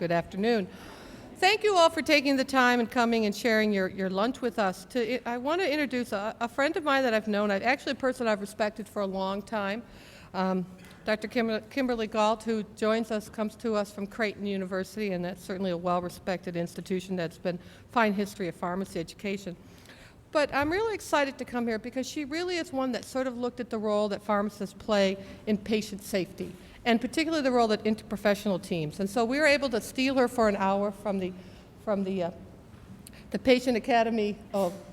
Good afternoon. Thank you all for taking the time and coming and sharing your lunch with us. I want to introduce a friend of mine that I've known, actually a person I've respected for a long time, Dr. Kimberly Galt, who comes to us from Creighton University, and that's certainly a well-respected institution that's been fine history of pharmacy education. But I'm really excited to come here because she really is one that sort of looked at the role that pharmacists play in patient safety, and particularly the role that interprofessional teams. And so we were able to steal her for an hour from the Patient Academy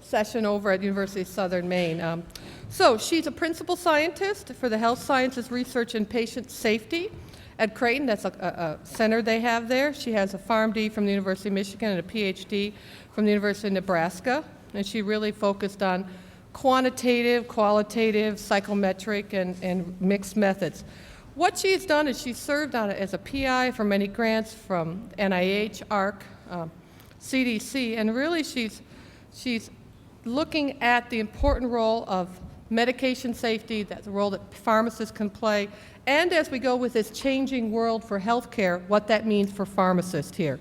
session over at University of Southern Maine. So she's a principal scientist for the Health Sciences Research and Patient Safety at Creighton. That's a center they have there. She has a PharmD from the University of Michigan and a PhD from the University of Nebraska. And she really focused on quantitative, qualitative, psychometric, and mixed methods. What she's done is she's served on it as a PI for many grants from NIH, ARC, CDC, and really she's looking at the important role of medication safety, that's the role that pharmacists can play, and as we go with this changing world for healthcare, what that means for pharmacists here.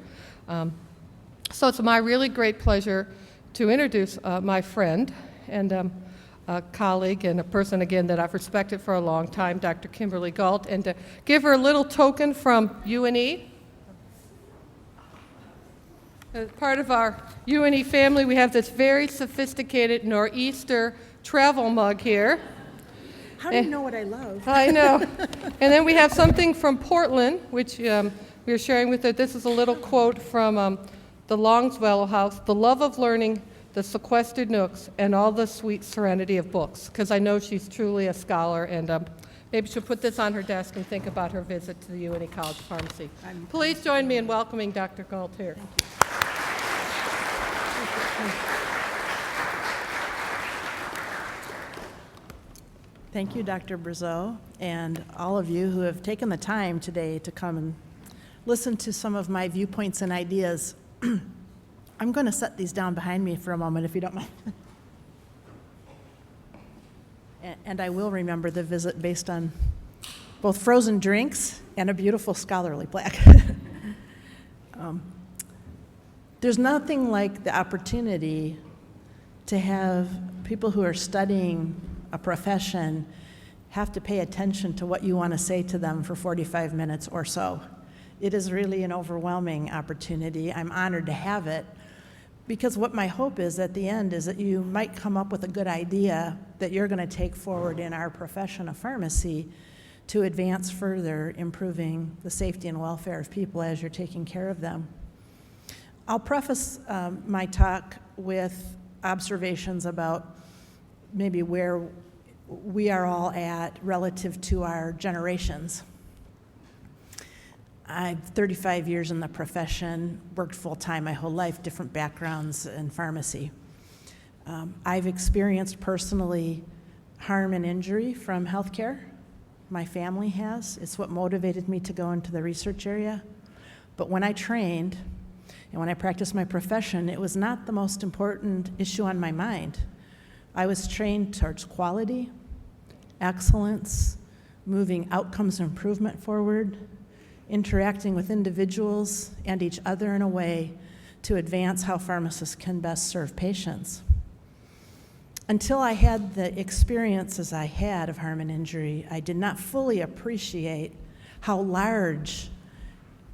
So it's my really great pleasure to introduce my friend and a colleague and a person, again, that I've respected for a long time, Dr. Kimberly Galt, and to give her a little token from UNE. As part of our UNE family, we have this very sophisticated Nor'easter travel mug here. How do you know what I love? I know. And then we have something from Portland, which we are sharing with her. This is a little quote from the Longfellow House: "The love of learning, the sequestered nooks, and all the sweet serenity of books," because I know she's truly a scholar, and maybe she'll put this on her desk and think about her visit to the UNE College of Pharmacy. Please join me in welcoming Dr. Galt here. Thank you, Dr. Brazeau, and all of you who have taken the time today to come and listen to some of my viewpoints and ideas. I'm going to set these down behind me for a moment, if you don't mind. And I will remember the visit based on both frozen drinks and a beautiful scholarly plaque. There's nothing like the opportunity to have people who are studying a profession have to pay attention to what you want to say to them for 45 minutes or so. It is really an overwhelming opportunity. I'm honored to have it, because what my hope is at the end is that you might come up with a good idea that you're going to take forward in our profession of pharmacy to advance further improving the safety and welfare of people as you're taking care of them. I'll preface my talk with observations about maybe where we are all at relative to our generations. I've 35 years in the profession, worked full-time my whole life, different backgrounds in pharmacy. I've experienced personally harm and injury from healthcare. My family has. It's what motivated me to go into the research area. But when I trained and when I practiced my profession, it was not the most important issue on my mind. I was trained towards quality, excellence, moving outcomes improvement forward, interacting with individuals and each other in a way to advance how pharmacists can best serve patients. Until I had the experiences I had of harm and injury, I did not fully appreciate how large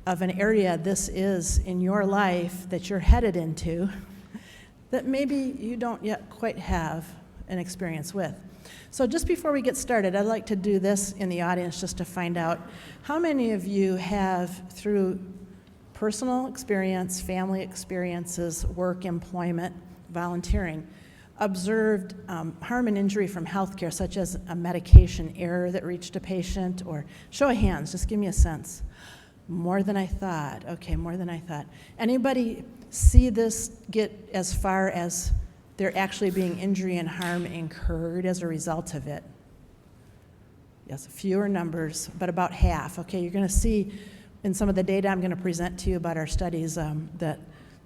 of an area this is in your life that you're headed into that maybe you don't yet quite have an experience with. So just before we get started, I'd like to do this in the audience just to find out how many of you have, through personal experience, family experiences, work, employment, volunteering, observed harm and injury from healthcare, such as a medication error that reached a patient, or show of hands, just give me a sense. More than I thought. Okay, more than I thought. Anybody see this get as far as there actually being injury and harm incurred as a result of it? Yes, fewer numbers, but about half. Okay, you're going to see in some of the data I'm going to present to you about our studies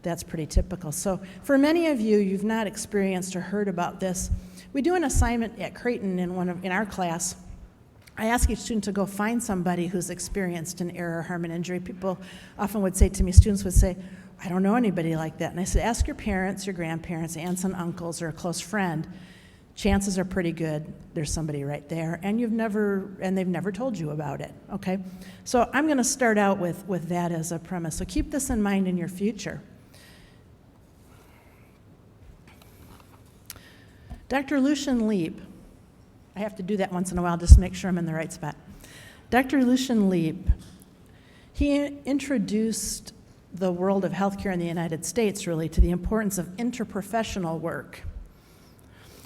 that's pretty typical. So for many of you, you've not experienced or heard about this. We do an assignment at Creighton in our class I ask each student to go find somebody who's experienced an error, harm, and injury. People often would say to me, students would say, I don't know anybody like that. And I said, ask your parents, your grandparents, aunts and uncles, or a close friend. Chances are pretty good there's somebody right there, and they've never told you about it, okay? So I'm gonna start out with that as a premise. So keep this in mind in your future. Dr. Lucian Leib, I have to do that once in a while just to make sure I'm in the right spot. Dr. Lucian Leib, he introduced the world of healthcare in the United States, really, to the importance of interprofessional work.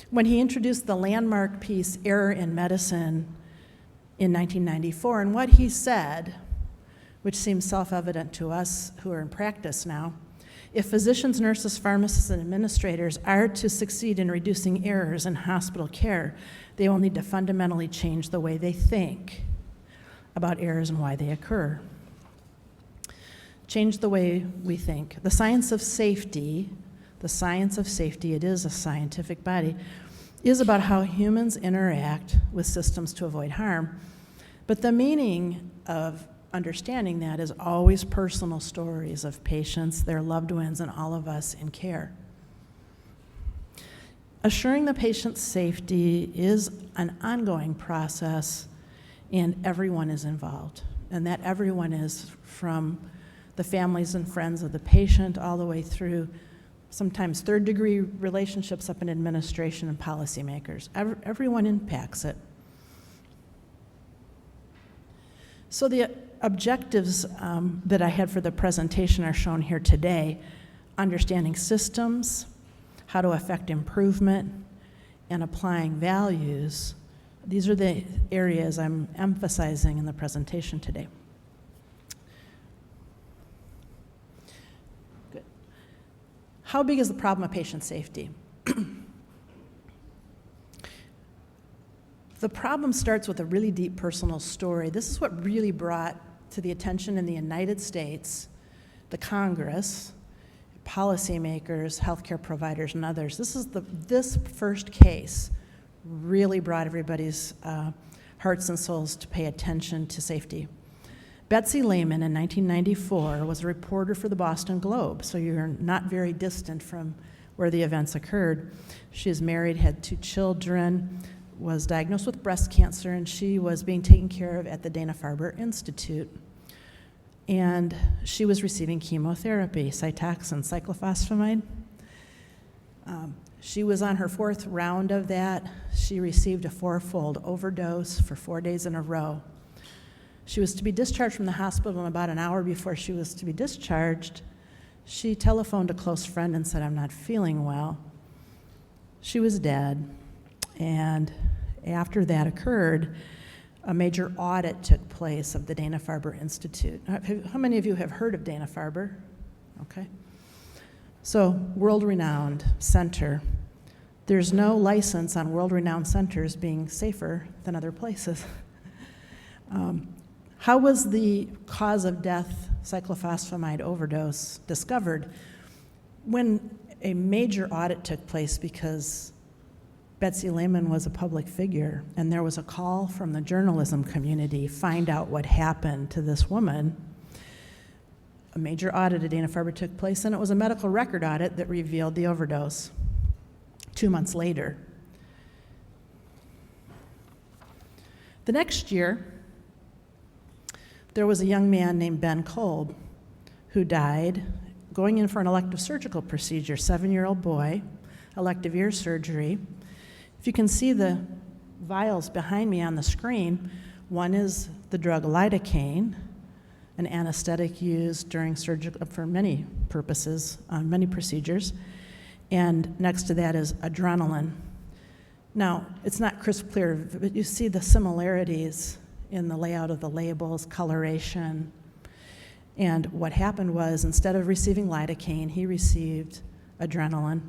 When he introduced the landmark piece, Error in Medicine, in 1994, and what he said, which seems self-evident to us who are in practice now, if physicians, nurses, pharmacists, and administrators are to succeed in reducing errors in hospital care, they will need to fundamentally change the way they think about errors and why they occur. Change the way we think. The science of safety, it is a scientific body, is about how humans interact with systems to avoid harm. But the meaning of understanding that is always personal stories of patients, their loved ones, and all of us in care. Assuring the patient's safety is an ongoing process, and everyone is involved. And that everyone is from the families and friends of the patient all the way through sometimes third-degree relationships up in administration and policymakers. Everyone impacts it. So the objectives that I had for the presentation are shown here today: understanding systems, how to affect improvement, and applying values. These are the areas I'm emphasizing in the presentation today. Good. How big is the problem of patient safety? The problem starts with a really deep personal story. This is what really brought to the attention in the United States, the Congress, policymakers, healthcare providers, and others. This first case really brought everybody's hearts and souls to pay attention to safety. Betsy Lehman in 1994 was a reporter for the Boston Globe, so you're not very distant from where the events occurred. She is married, had 2 children, was diagnosed with breast cancer, and she was being taken care of at the Dana-Farber Institute. And she was receiving chemotherapy, Cytoxan, cyclophosphamide. She was on her 4th round of that. She received a 4-fold overdose for 4 days in a row. She was to be discharged from the hospital, and about an hour before she was to be discharged, she telephoned a close friend and said, "I'm not feeling well." She was dead. And after that occurred, a major audit took place of the Dana-Farber Institute. How many of you have heard of Dana-Farber? Okay. So, world-renowned center. There's no license on world-renowned centers being safer than other places. How was the cause of death, cyclophosphamide overdose, discovered? When a major audit took place, because Betsy Lehman was a public figure, and there was a call from the journalism community, find out what happened to this woman. A major audit at Dana-Farber took place, and it was a medical record audit that revealed the overdose 2 months later. The next year, there was a young man named Ben Kolb who died going in for an elective surgical procedure, 7-year-old boy, elective ear surgery. If you can see the vials behind me on the screen, one is the drug lidocaine, an anesthetic used during surgical for many purposes, many procedures, and next to that is adrenaline. Now, it's not crisp clear, but you see the similarities in the layout of the labels, coloration, and what happened was, instead of receiving lidocaine, he received adrenaline,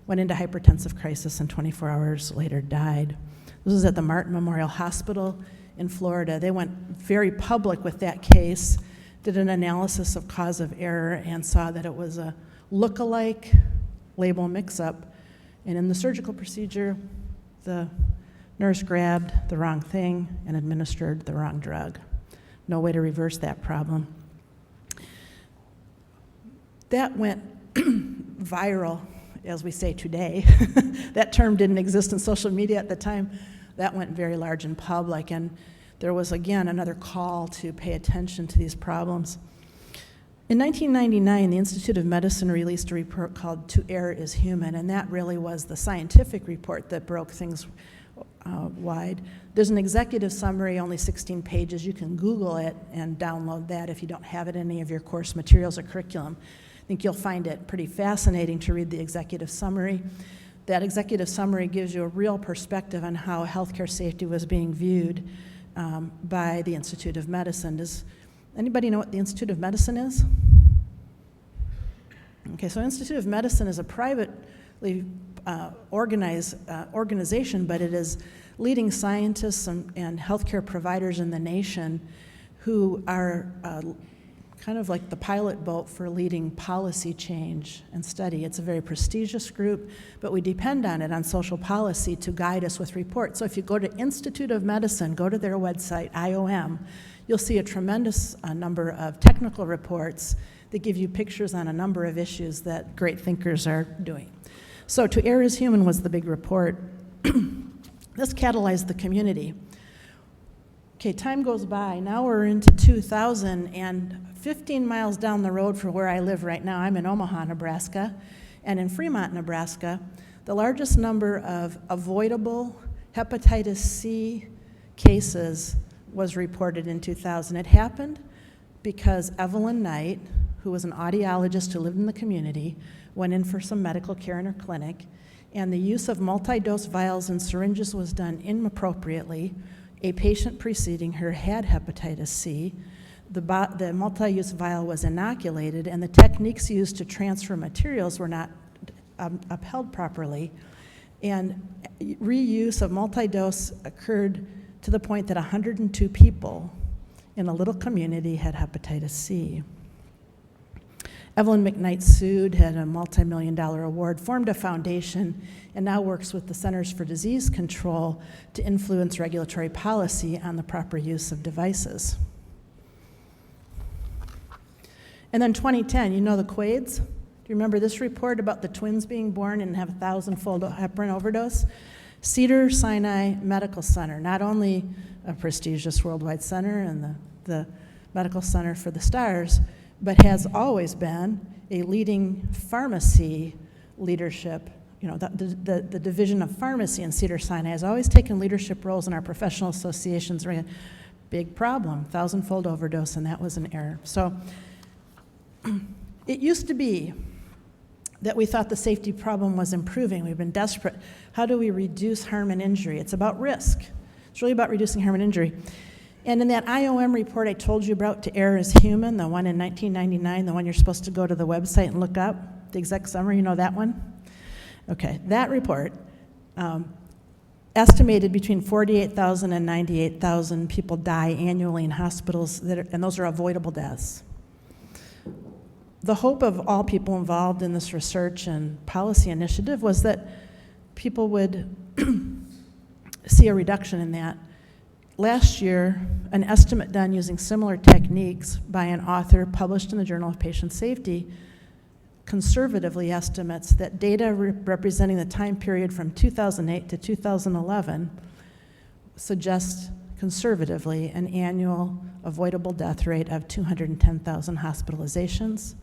went into hypertensive crisis, and 24 hours later died. This was at the Martin Memorial Hospital in Florida. They went very public with that case, did an analysis of cause of error, and saw that it was a look-alike label mix-up. And in the surgical procedure, the Nurse grabbed the wrong thing and administered the wrong drug. No way to reverse that problem. That went viral, as we say today. That term didn't exist in social media at the time. That went very large in public, and there was, again, another call to pay attention to these problems. In 1999, the Institute of Medicine released a report called To Err is Human, and that really was the scientific report that broke things wide. There's an executive summary, only 16 pages. You can Google it and download that if you don't have it in any of your course materials or curriculum. I think you'll find it pretty fascinating to read the executive summary. That executive summary gives you a real perspective on how healthcare safety was being viewed by the Institute of Medicine. Does anybody know what the Institute of Medicine is? Okay, so Institute of Medicine is a privately organized organization, but it is leading scientists and healthcare providers in the nation who are kind of like the pilot boat for leading policy change and study. It's a very prestigious group, but we depend on it on social policy to guide us with reports. So if you go to Institute of Medicine, go to their website, IOM, you'll see a tremendous number of technical reports that give you pictures on a number of issues that great thinkers are doing. So To Err is Human was the big report. This catalyzed the community. Okay, time goes by. Now we're into 2000, and 15 miles down the road from where I live right now, I'm in Omaha, Nebraska, and in Fremont, Nebraska, the largest number of avoidable hepatitis C cases was reported in 2000. It happened because Evelyn Knight, who was an audiologist who lived in the community, went in for some medical care in her clinic, and the use of multi-dose vials and syringes was done inappropriately. A patient preceding her had hepatitis C. The multi-use vial was inoculated, and the techniques used to transfer materials were not upheld properly. And reuse of multi-dose occurred to the point that 102 people in a little community had hepatitis C. Evelyn McKnight sued, had a multi-million-dollar award, formed a foundation, and now works with the Centers for Disease Control to influence regulatory policy on the proper use of devices. And then 2010, you know the Quades? Do you remember this report about the twins being born and have a 1,000-fold heparin overdose? Cedars-Sinai Medical Center, not only a prestigious worldwide center and the medical center for the stars, but has always been a leading pharmacy leadership. You know, the division of pharmacy in Cedars-Sinai has always taken leadership roles in our professional associations. Big problem, 1,000-fold overdose, and that was an error. So it used to be that we thought the safety problem was improving. We've been desperate. How do we reduce harm and injury? It's about risk. It's really about reducing harm and injury. And in that IOM report I told you about, To Err is Human, the one in 1999, the one you're supposed to go to the website and look up, the exec summary, you know that one? Okay, that report estimated between 48,000 and 98,000 people die annually in hospitals, and those are avoidable deaths. The hope of all people involved in this research and policy initiative was that people would see a reduction in that. Last year, an estimate done using similar techniques by an author published in the Journal of Patient Safety conservatively estimates that data representing the time period from 2008 to 2011 suggests conservatively an annual avoidable death rate of 210,000 hospitalizations.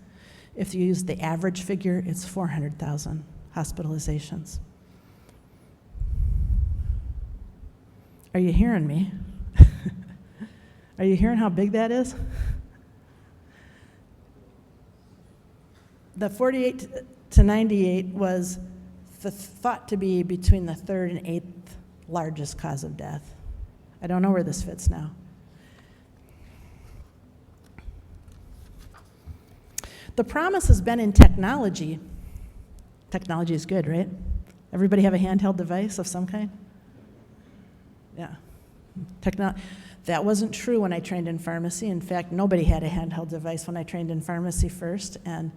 If you use the average figure, it's 400,000 hospitalizations. Are you hearing me? Are you hearing how big that is? The 48 to 98 was thought to be between the third and eighth largest cause of death. I don't know where this fits now. The promise has been in technology. Technology is good, right? Everybody have a handheld device of some kind? Yeah. That wasn't true when I trained in pharmacy. In fact, nobody had a handheld device when I trained in pharmacy first, and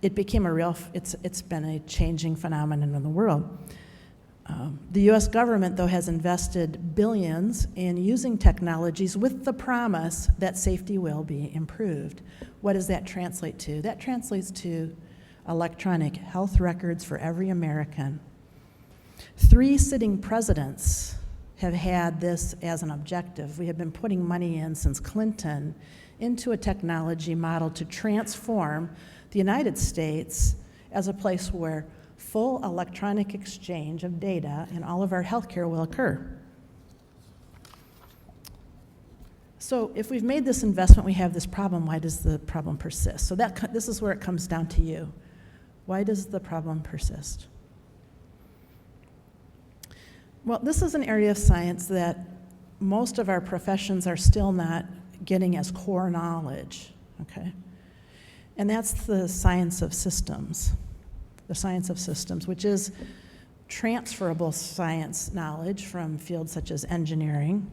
it became it's been a changing phenomenon in the world. The U.S. government, though, has invested billions in using technologies with the promise that safety will be improved. What does that translate to? That translates to electronic health records for every American. 3 sitting presidents have had this as an objective. We have been putting money in since Clinton into a technology model to transform the United States as a place where full electronic exchange of data in all of our healthcare will occur. So if we've made this investment, we have this problem, why does the problem persist? So this is where it comes down to you. Why does the problem persist? Well, this is an area of science that most of our professions are still not getting as core knowledge, okay? And that's the science of systems. The science of systems, which is transferable science knowledge from fields such as engineering,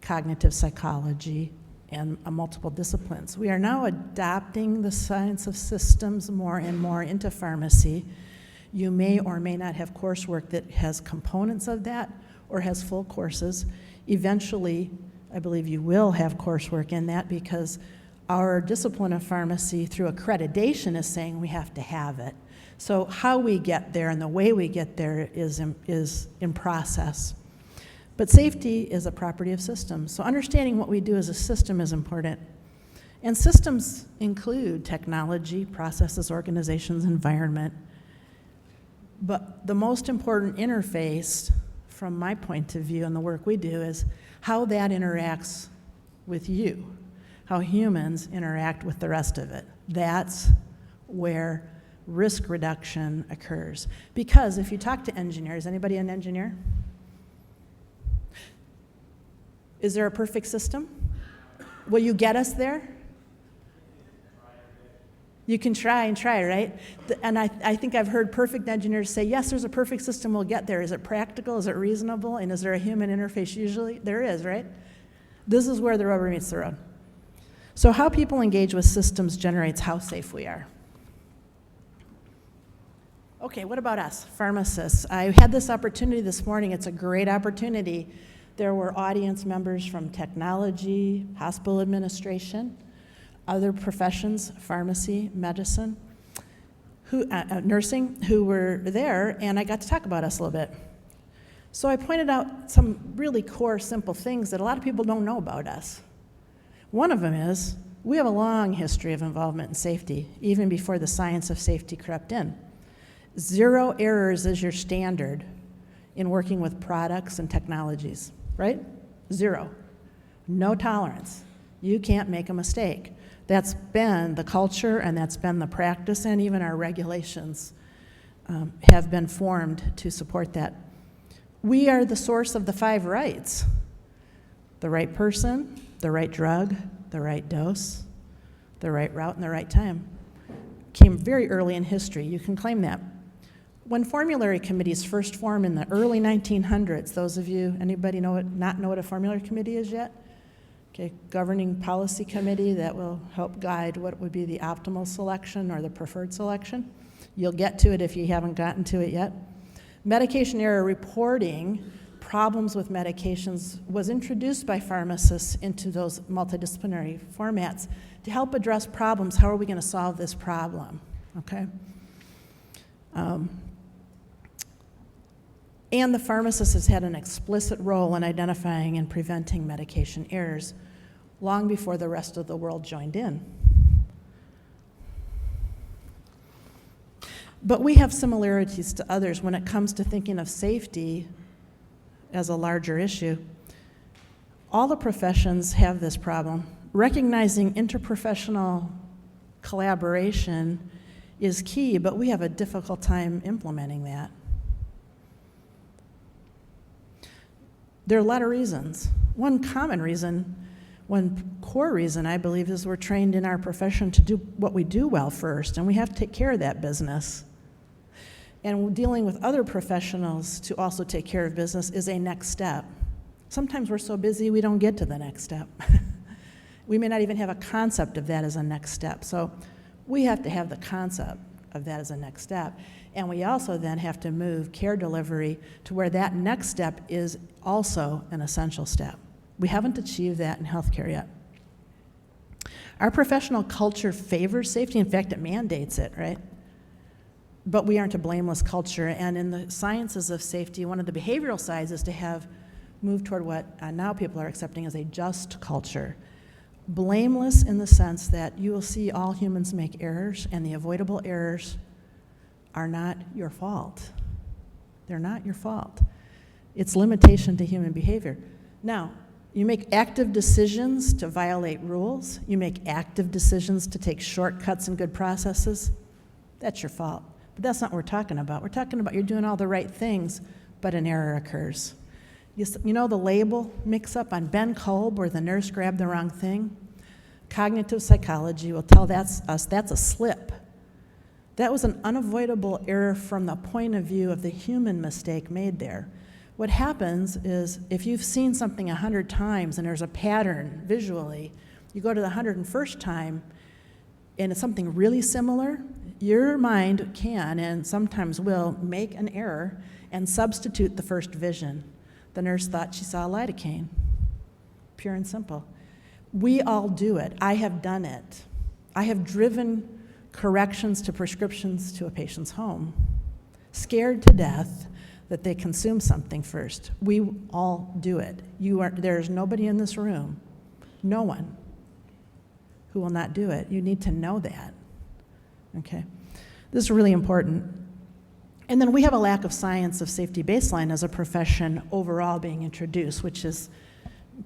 cognitive psychology, and multiple disciplines. We are now adopting the science of systems more and more into pharmacy. You may or may not have coursework that has components of that or has full courses. Eventually, I believe you will have coursework in that because our discipline of pharmacy through accreditation is saying we have to have it. So how we get there and the way we get there is in process. But safety is a property of systems. So understanding what we do as a system is important. And systems include technology, processes, organizations, environment. But the most important interface, from my point of view and the work we do, is how that interacts with you, how humans interact with the rest of it. That's where risk reduction occurs. Because if you talk to engineers, anybody an engineer? Is there a perfect system? Will you get us there? You can try and try, right? And I think I've heard perfect engineers say, yes, there's a perfect system, we'll get there. Is it practical? Is it reasonable? And is there a human interface usually? There is, right? This is where the rubber meets the road. So how people engage with systems generates how safe we are. Okay, what about us, pharmacists? I had this opportunity this morning. It's a great opportunity. There were audience members from technology, hospital administration, other professions, pharmacy, medicine, nursing, who were there, and I got to talk about us a little bit. So I pointed out some really core, simple things that a lot of people don't know about us. One of them is we have a long history of involvement in safety, even before the science of safety crept in. 0 errors is your standard in working with products and technologies, right? 0. No tolerance. You can't make a mistake. That's been the culture, and that's been the practice, and even our regulations have been formed to support that. We are the source of the 5 rights: the right person, the right drug, the right dose, the right route, and the right time. Came very early in history. You can claim that. When formulary committees first formed in the early 1900s, those of you, anybody not know what a formulary committee is yet? Okay, governing policy committee that will help guide what would be the optimal selection or the preferred selection. You'll get to it if you haven't gotten to it yet. Medication error reporting, problems with medications, was introduced by pharmacists into those multidisciplinary formats to help address problems. How are we going to solve this problem? Okay. And the pharmacist has had an explicit role in identifying and preventing medication errors long before the rest of the world joined in. But we have similarities to others when it comes to thinking of safety as a larger issue. All the professions have this problem. Recognizing interprofessional collaboration is key, but we have a difficult time implementing that. There are a lot of reasons. One common reason, one core reason, I believe, is we're trained in our profession to do what we do well first, and we have to take care of that business. And dealing with other professionals to also take care of business is a next step. Sometimes we're so busy we don't get to the next step. We may not even have a concept of that as a next step. So we have to have the concept of that as a next step. And we also then have to move care delivery to where that next step is also an essential step. We haven't achieved that in healthcare yet. Our professional culture favors safety. In fact, it mandates it, right? But we aren't a blameless culture. And in the sciences of safety, one of the behavioral sides is to have moved toward what now people are accepting as a just culture. Blameless in the sense that you will see all humans make errors, and the avoidable errors are not your fault. They're not your fault. It's limitation to human behavior. Now, you make active decisions to violate rules. You make active decisions to take shortcuts in good processes. That's your fault. But that's not what we're talking about. We're talking about you're doing all the right things, but an error occurs. You know the label mix-up on Ben Kolb where the nurse grabbed the wrong thing? Cognitive psychology will tell us that's a slip. That was an unavoidable error from the point of view of the human mistake made there. What happens is if you've seen something 100 times and there's a pattern visually, you go to the 101st time and it's something really similar, your mind can and sometimes will make an error and substitute the first vision. The nurse thought she saw lidocaine. Pure and simple. We all do it. I have done it. I have driven corrections to prescriptions to a patient's home, scared to death that they consume something first. We all do it. There's nobody in this room, no one, who will not do it. You need to know that, okay? This is really important. And then we have a lack of science of safety baseline as a profession overall being introduced, which is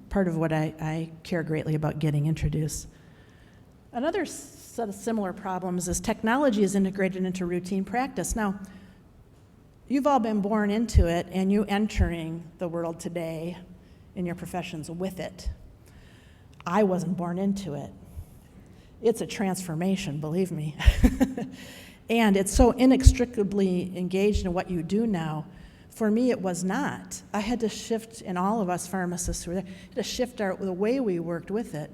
part of what I care greatly about getting introduced. Another set of similar problems is technology is integrated into routine practice. Now, you've all been born into it, and you entering the world today in your professions with it. I wasn't born into it. It's a transformation, believe me. And it's so inextricably engaged in what you do now. For me, it was not. I had to shift, and all of us pharmacists who were there, had to shift the way we worked with it.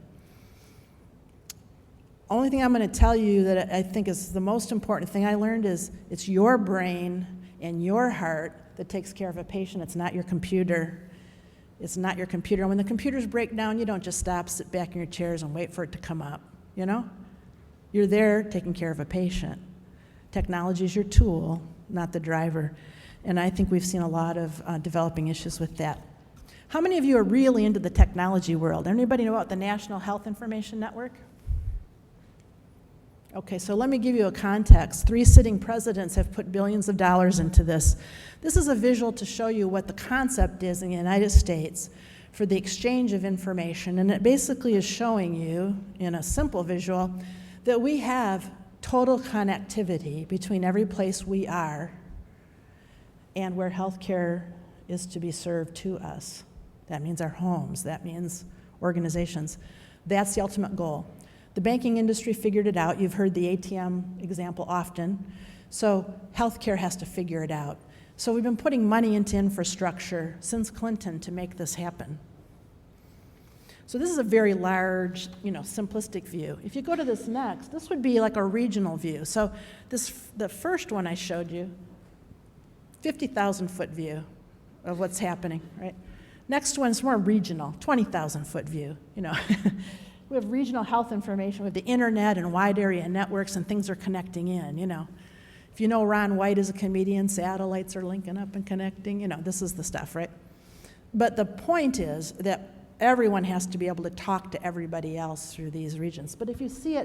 Only thing I'm going to tell you that I think is the most important thing I learned is it's your brain and your heart that takes care of a patient. It's not your computer. It's not your computer. And when the computers break down, you don't just stop, sit back in your chairs, and wait for it to come up, you know? You're there taking care of a patient. Technology is your tool, not the driver. And I think we've seen a lot of developing issues with that. How many of you are really into the technology world? Anybody know about the National Health Information Network? Okay, so let me give you a context. 3 sitting presidents have put billions of dollars into this. This is a visual to show you what the concept is in the United States for the exchange of information, and it basically is showing you, in a simple visual, that we have total connectivity between every place we are and where healthcare is to be served to us. That means our homes, that means organizations. That's the ultimate goal. The banking industry figured it out. You've heard the ATM example often. So healthcare has to figure it out. So we've been putting money into infrastructure since Clinton to make this happen. So this is a very large, simplistic view. If you go to this next, this would be like a regional view. So the first one I showed you, 50,000-foot view of what's happening, right? Next one's more regional, 20,000-foot view, We have regional health information with the internet and wide area networks, and things are connecting in, If you know Ron White is a comedian, satellites are linking up and connecting, this is the stuff, right? But the point is that everyone has to be able to talk to everybody else through these regions. But if you see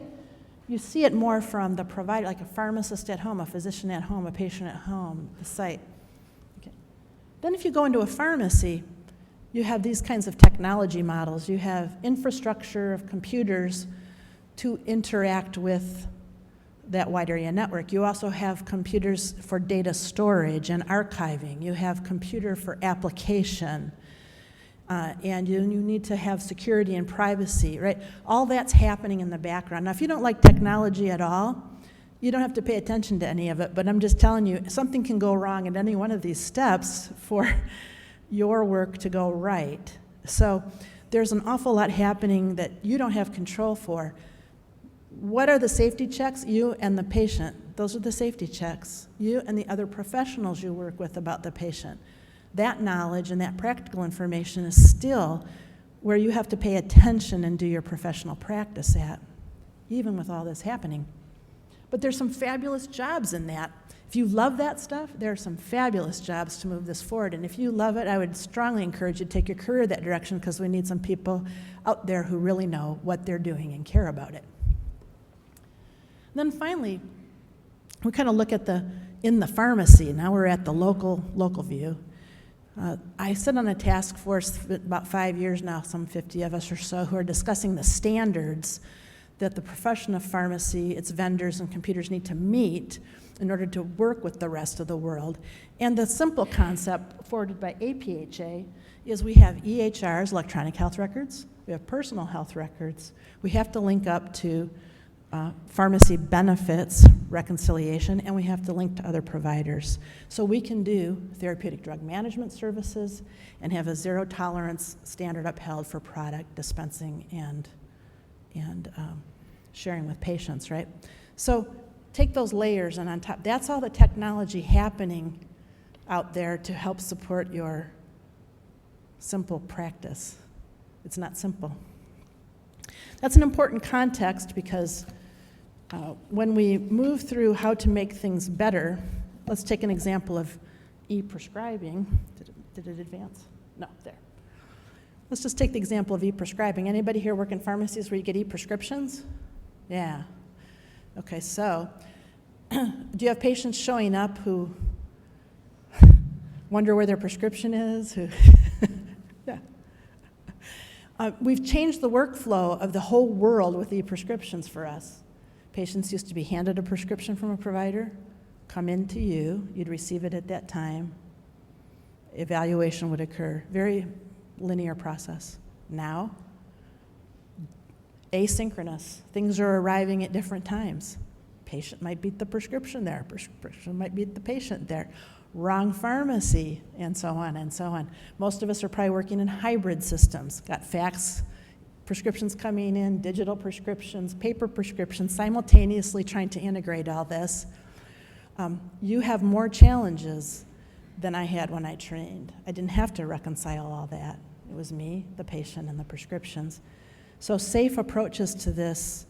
it more from the provider, like a pharmacist at home, a physician at home, a patient at home, the site. Okay. Then if you go into a pharmacy, you have these kinds of technology models. You have infrastructure of computers to interact with that wide area network. You also have computers for data storage and archiving. You have computer for application. And you need to have security and privacy, right? All that's happening in the background. Now, if you don't like technology at all, you don't have to pay attention to any of it, but I'm just telling you, something can go wrong at any one of these steps for your work to go right. So there's an awful lot happening that you don't have control for. What are the safety checks? You and the patient. Those are the safety checks. You and the other professionals you work with about the patient. That knowledge and that practical information is still where you have to pay attention and do your professional practice at, even with all this happening. But there's some fabulous jobs in that. If you love that stuff, there are some fabulous jobs to move this forward. And if you love it, I would strongly encourage you to take your career that direction, because we need some people out there who really know what they're doing and care about it. And then finally, we kind of look at in the pharmacy. Now we're at the local view. I sit on a task force for about 5 years now, some 50 of us or so, who are discussing the standards that the profession of pharmacy, its vendors and computers need to meet in order to work with the rest of the world. And the simple concept forwarded by APHA is we have EHRs, electronic health records, we have personal health records, we have to link up to pharmacy benefits reconciliation, and we have to link to other providers. So we can do therapeutic drug management services and have a zero tolerance standard upheld for product dispensing and sharing with patients, right? So take those layers, and on top, that's all the technology happening out there to help support your simple practice. It's not simple. That's an important context, because when we move through how to make things better, let's take an example of e-prescribing. Did it advance? No, there. Let's just take the example of e-prescribing. Anybody here work in pharmacies where you get e-prescriptions? Yeah. Okay, so do you have patients showing up who wonder where their prescription is? Yeah. We've changed the workflow of the whole world with e-prescriptions for us. Patients used to be handed a prescription from a provider, come in to you, you'd receive it at that time, evaluation would occur, very linear process. Now, asynchronous, things are arriving at different times. Patient might beat the prescription there, prescription might beat the patient there, wrong pharmacy, and so on and so on. Most of us are probably working in hybrid systems, got fax prescriptions coming in, digital prescriptions, paper prescriptions, simultaneously trying to integrate all this. You have more challenges than I had when I trained. I didn't have to reconcile all that. It was me, the patient, and the prescriptions. So safe approaches to this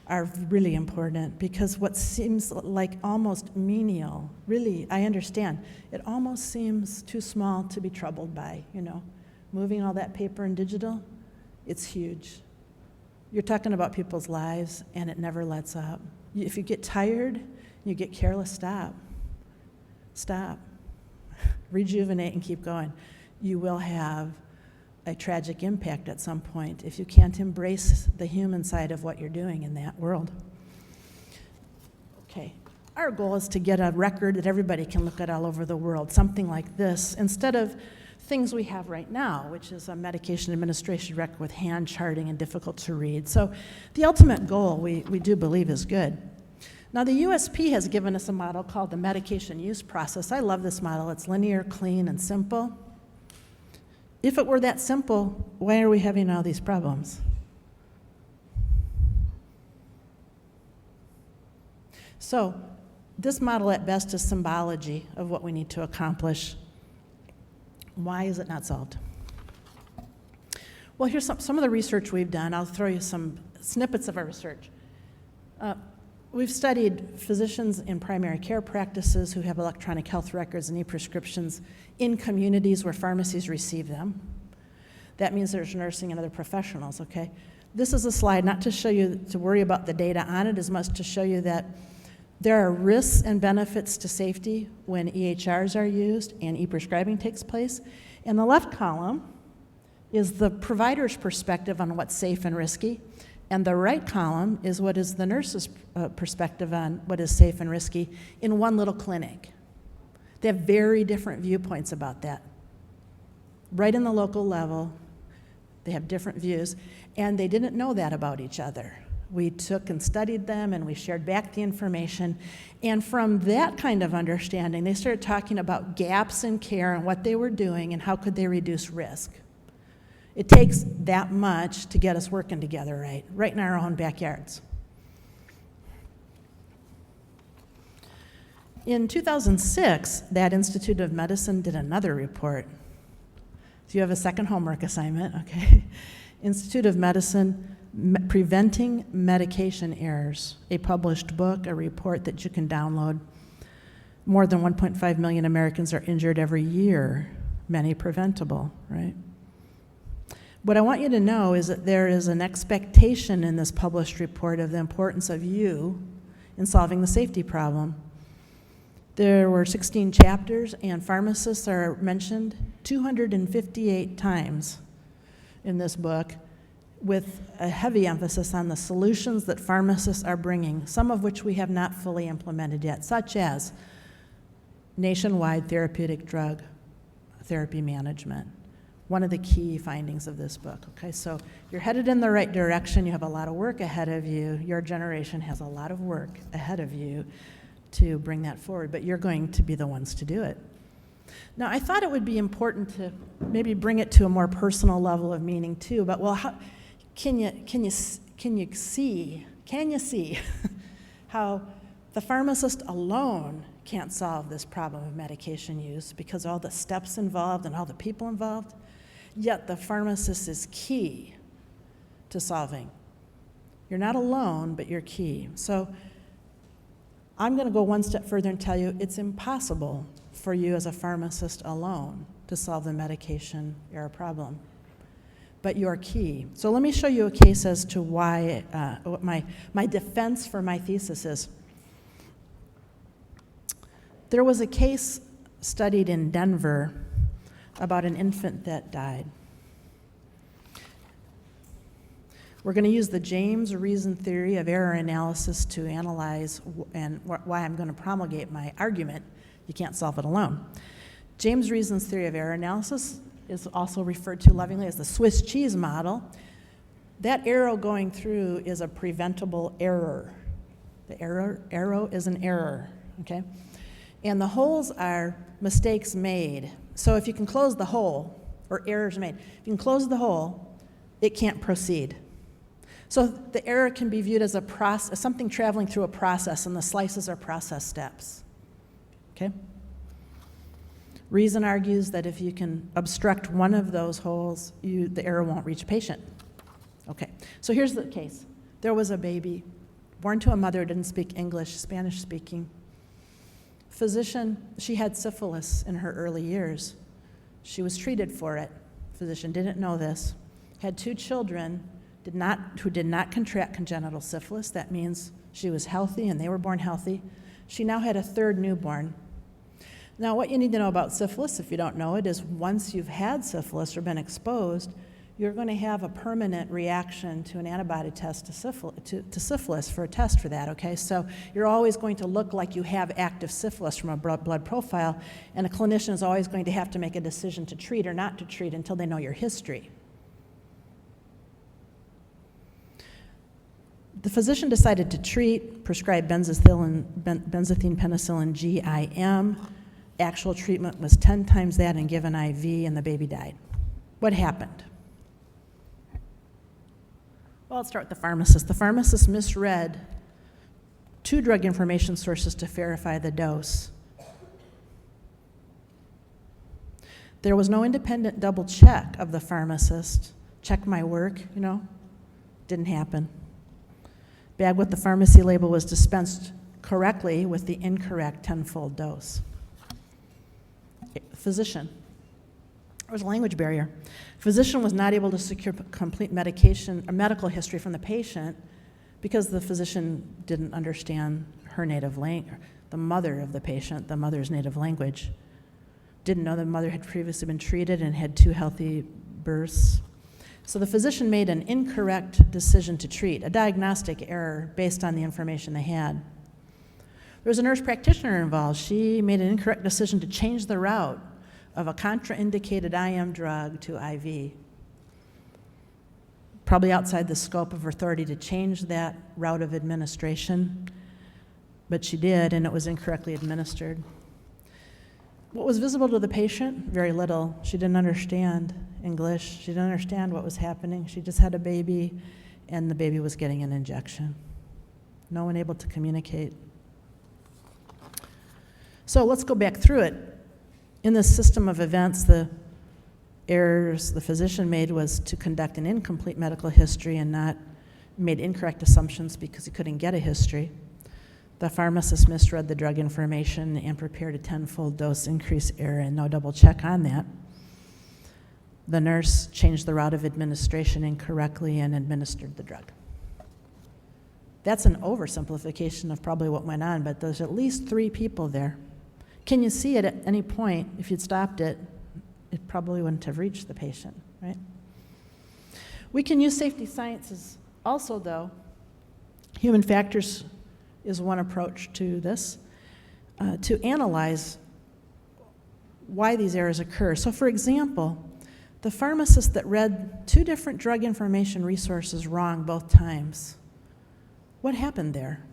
are really important, because what seems like almost menial, really, I understand, it almost seems too small to be troubled by, moving all that paper and digital. It's huge. You're talking about people's lives, and it never lets up. If you get tired, you get careless, stop. Stop. Rejuvenate and keep going. You will have a tragic impact at some point if you can't embrace the human side of what you're doing in that world. Okay. Our goal is to get a record that everybody can look at all over the world, something like this, instead of things we have right now, which is a medication administration record with hand charting and difficult to read. So the ultimate goal, we do believe, is good. Now, the USP has given us a model called the medication use process. I love this model. It's linear, clean, and simple. If it were that simple, why are we having all these problems? So this model at best is symbology of what we need to accomplish. Why is it not solved? Well, here's some of the research we've done. I'll throw you some snippets of our research. We've studied physicians in primary care practices who have electronic health records and e-prescriptions in communities where pharmacies receive them. That means there's nursing and other professionals, okay? This is a slide not to show you, to worry about the data on it, as much to show you that there are risks and benefits to safety when EHRs are used and e-prescribing takes place. And the left column is the provider's perspective on what's safe and risky, and the right column is what is the nurse's perspective on what is safe and risky in one little clinic. They have very different viewpoints about that. Right in the local level, they have different views, and they didn't know that about each other. We took and studied them, and we shared back the information. And from that kind of understanding, they started talking about gaps in care and what they were doing and how could they reduce risk. It takes that much to get us working together right in our own backyards. In 2006, that Institute of Medicine did another report. So you have a second homework assignment, okay? Institute of Medicine, Preventing Medication Errors, a published book, a report that you can download. More than 1.5 million Americans are injured every year, many preventable, right? What I want you to know is that there is an expectation in this published report of the importance of you in solving the safety problem. There were 16 chapters, and pharmacists are mentioned 258 times in this book, with a heavy emphasis on the solutions that pharmacists are bringing, some of which we have not fully implemented yet, such as nationwide therapeutic drug therapy management. One of the key findings of this book, okay? So you're headed in the right direction. You have a lot of work ahead of you. Your generation has a lot of work ahead of you to bring that forward, but you're going to be the ones to do it. Now, I thought it would be important to maybe bring it to a more personal level of meaning too, but well, how, can you see how the pharmacist alone can't solve this problem of medication use because all the steps involved and all the people involved? Yet the pharmacist is key to solving. You're not alone, but you're key. So I'm going to go one step further and tell you it's impossible for you as a pharmacist alone to solve the medication error problem. But you're key. So let me show you a case as to why, what my defense for my thesis is. There was a case studied in Denver about an infant that died. We're going to use the James reason theory of error analysis to analyze and why I'm going to promulgate my argument. You can't solve it alone. James reason's theory of error analysis is also referred to lovingly as the Swiss cheese model. That arrow going through is a preventable error. The arrow is an error, okay? And the holes are mistakes made. So if you can close the hole, or errors made, if you can close the hole, it can't proceed. So the error can be viewed as a process, something traveling through a process, and the slices are process steps. Okay? Reason argues that if you can obstruct one of those holes, the error won't reach a patient. Okay, so here's the case. There was a baby born to a mother who didn't speak English, Spanish speaking. Physician, she had syphilis in her early years. She was treated for it. Physician didn't know this. Had 2 children who did not contract congenital syphilis. That means she was healthy and they were born healthy. She now had a 3rd newborn. Now, what you need to know about syphilis, if you don't know it, is once you've had syphilis or been exposed, you're going to have a permanent reaction to an antibody test to syphilis for a test for that, okay? So you're always going to look like you have active syphilis from a blood profile, and a clinician is always going to have to make a decision to treat or not to treat until they know your history. The physician decided to treat, prescribe benzathine penicillin GIM. Actual treatment was 10 times that and given IV, and the baby died. What happened? Well, let's start with the pharmacist. The pharmacist misread 2 drug information sources to verify the dose. There was no independent double check of the pharmacist. Check my work, didn't happen. Bag with the pharmacy label was dispensed correctly with the incorrect 10-fold dose. Physician. There was a language barrier. Physician was not able to secure complete medication or medical history from the patient because the physician didn't understand her native language, the mother of the patient, the mother's native language. Didn't know the mother had previously been treated and had 2 healthy births. So the physician made an incorrect decision to treat, a diagnostic error based on the information they had. There was a nurse practitioner involved. She made an incorrect decision to change the route of a contraindicated IM drug to IV. Probably outside the scope of her authority to change that route of administration, but she did, and it was incorrectly administered. What was visible to the patient? Very little. She didn't understand English. She didn't understand what was happening. She just had a baby, and the baby was getting an injection. No one able to communicate. So let's go back through it. In this system of events, the errors the physician made was to conduct an incomplete medical history and not made incorrect assumptions because he couldn't get a history. The pharmacist misread the drug information and prepared a 10-fold dose increase error and no double check on that. The nurse changed the route of administration incorrectly and administered the drug. That's an oversimplification of probably what went on, but there's at least 3 people there. Can you see it at any point? If you'd stopped it, it probably wouldn't have reached the patient, right? We can use safety sciences also, though. Human factors is one approach to this, to analyze why these errors occur. So for example, the pharmacist that read 2 different drug information resources wrong both times, what happened there?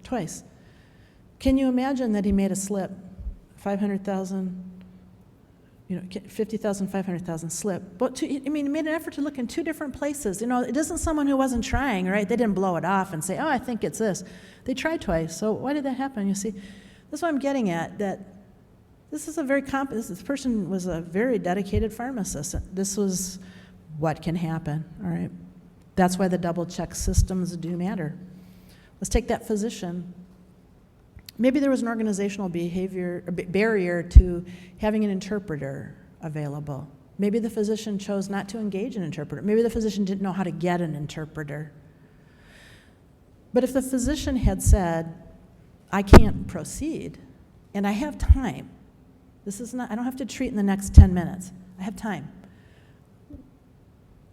Twice. Can you imagine that he made a slip, 500,000, 50,000, 500,000 slip. But he made an effort to look in 2 different places. It isn't someone who wasn't trying, right? They didn't blow it off and say, oh, I think it's this. They tried twice. So why did that happen? You see, that's what I'm getting at, that this is a very this person was a very dedicated pharmacist. This was what can happen, all right? That's why the double check systems do matter. Let's take that physician. Maybe there was an organizational barrier to having an interpreter available. Maybe the physician chose not to engage an interpreter. Maybe the physician didn't know how to get an interpreter. But if the physician had said, I can't proceed, and I have time, I don't have to treat in the next 10 minutes. I have time.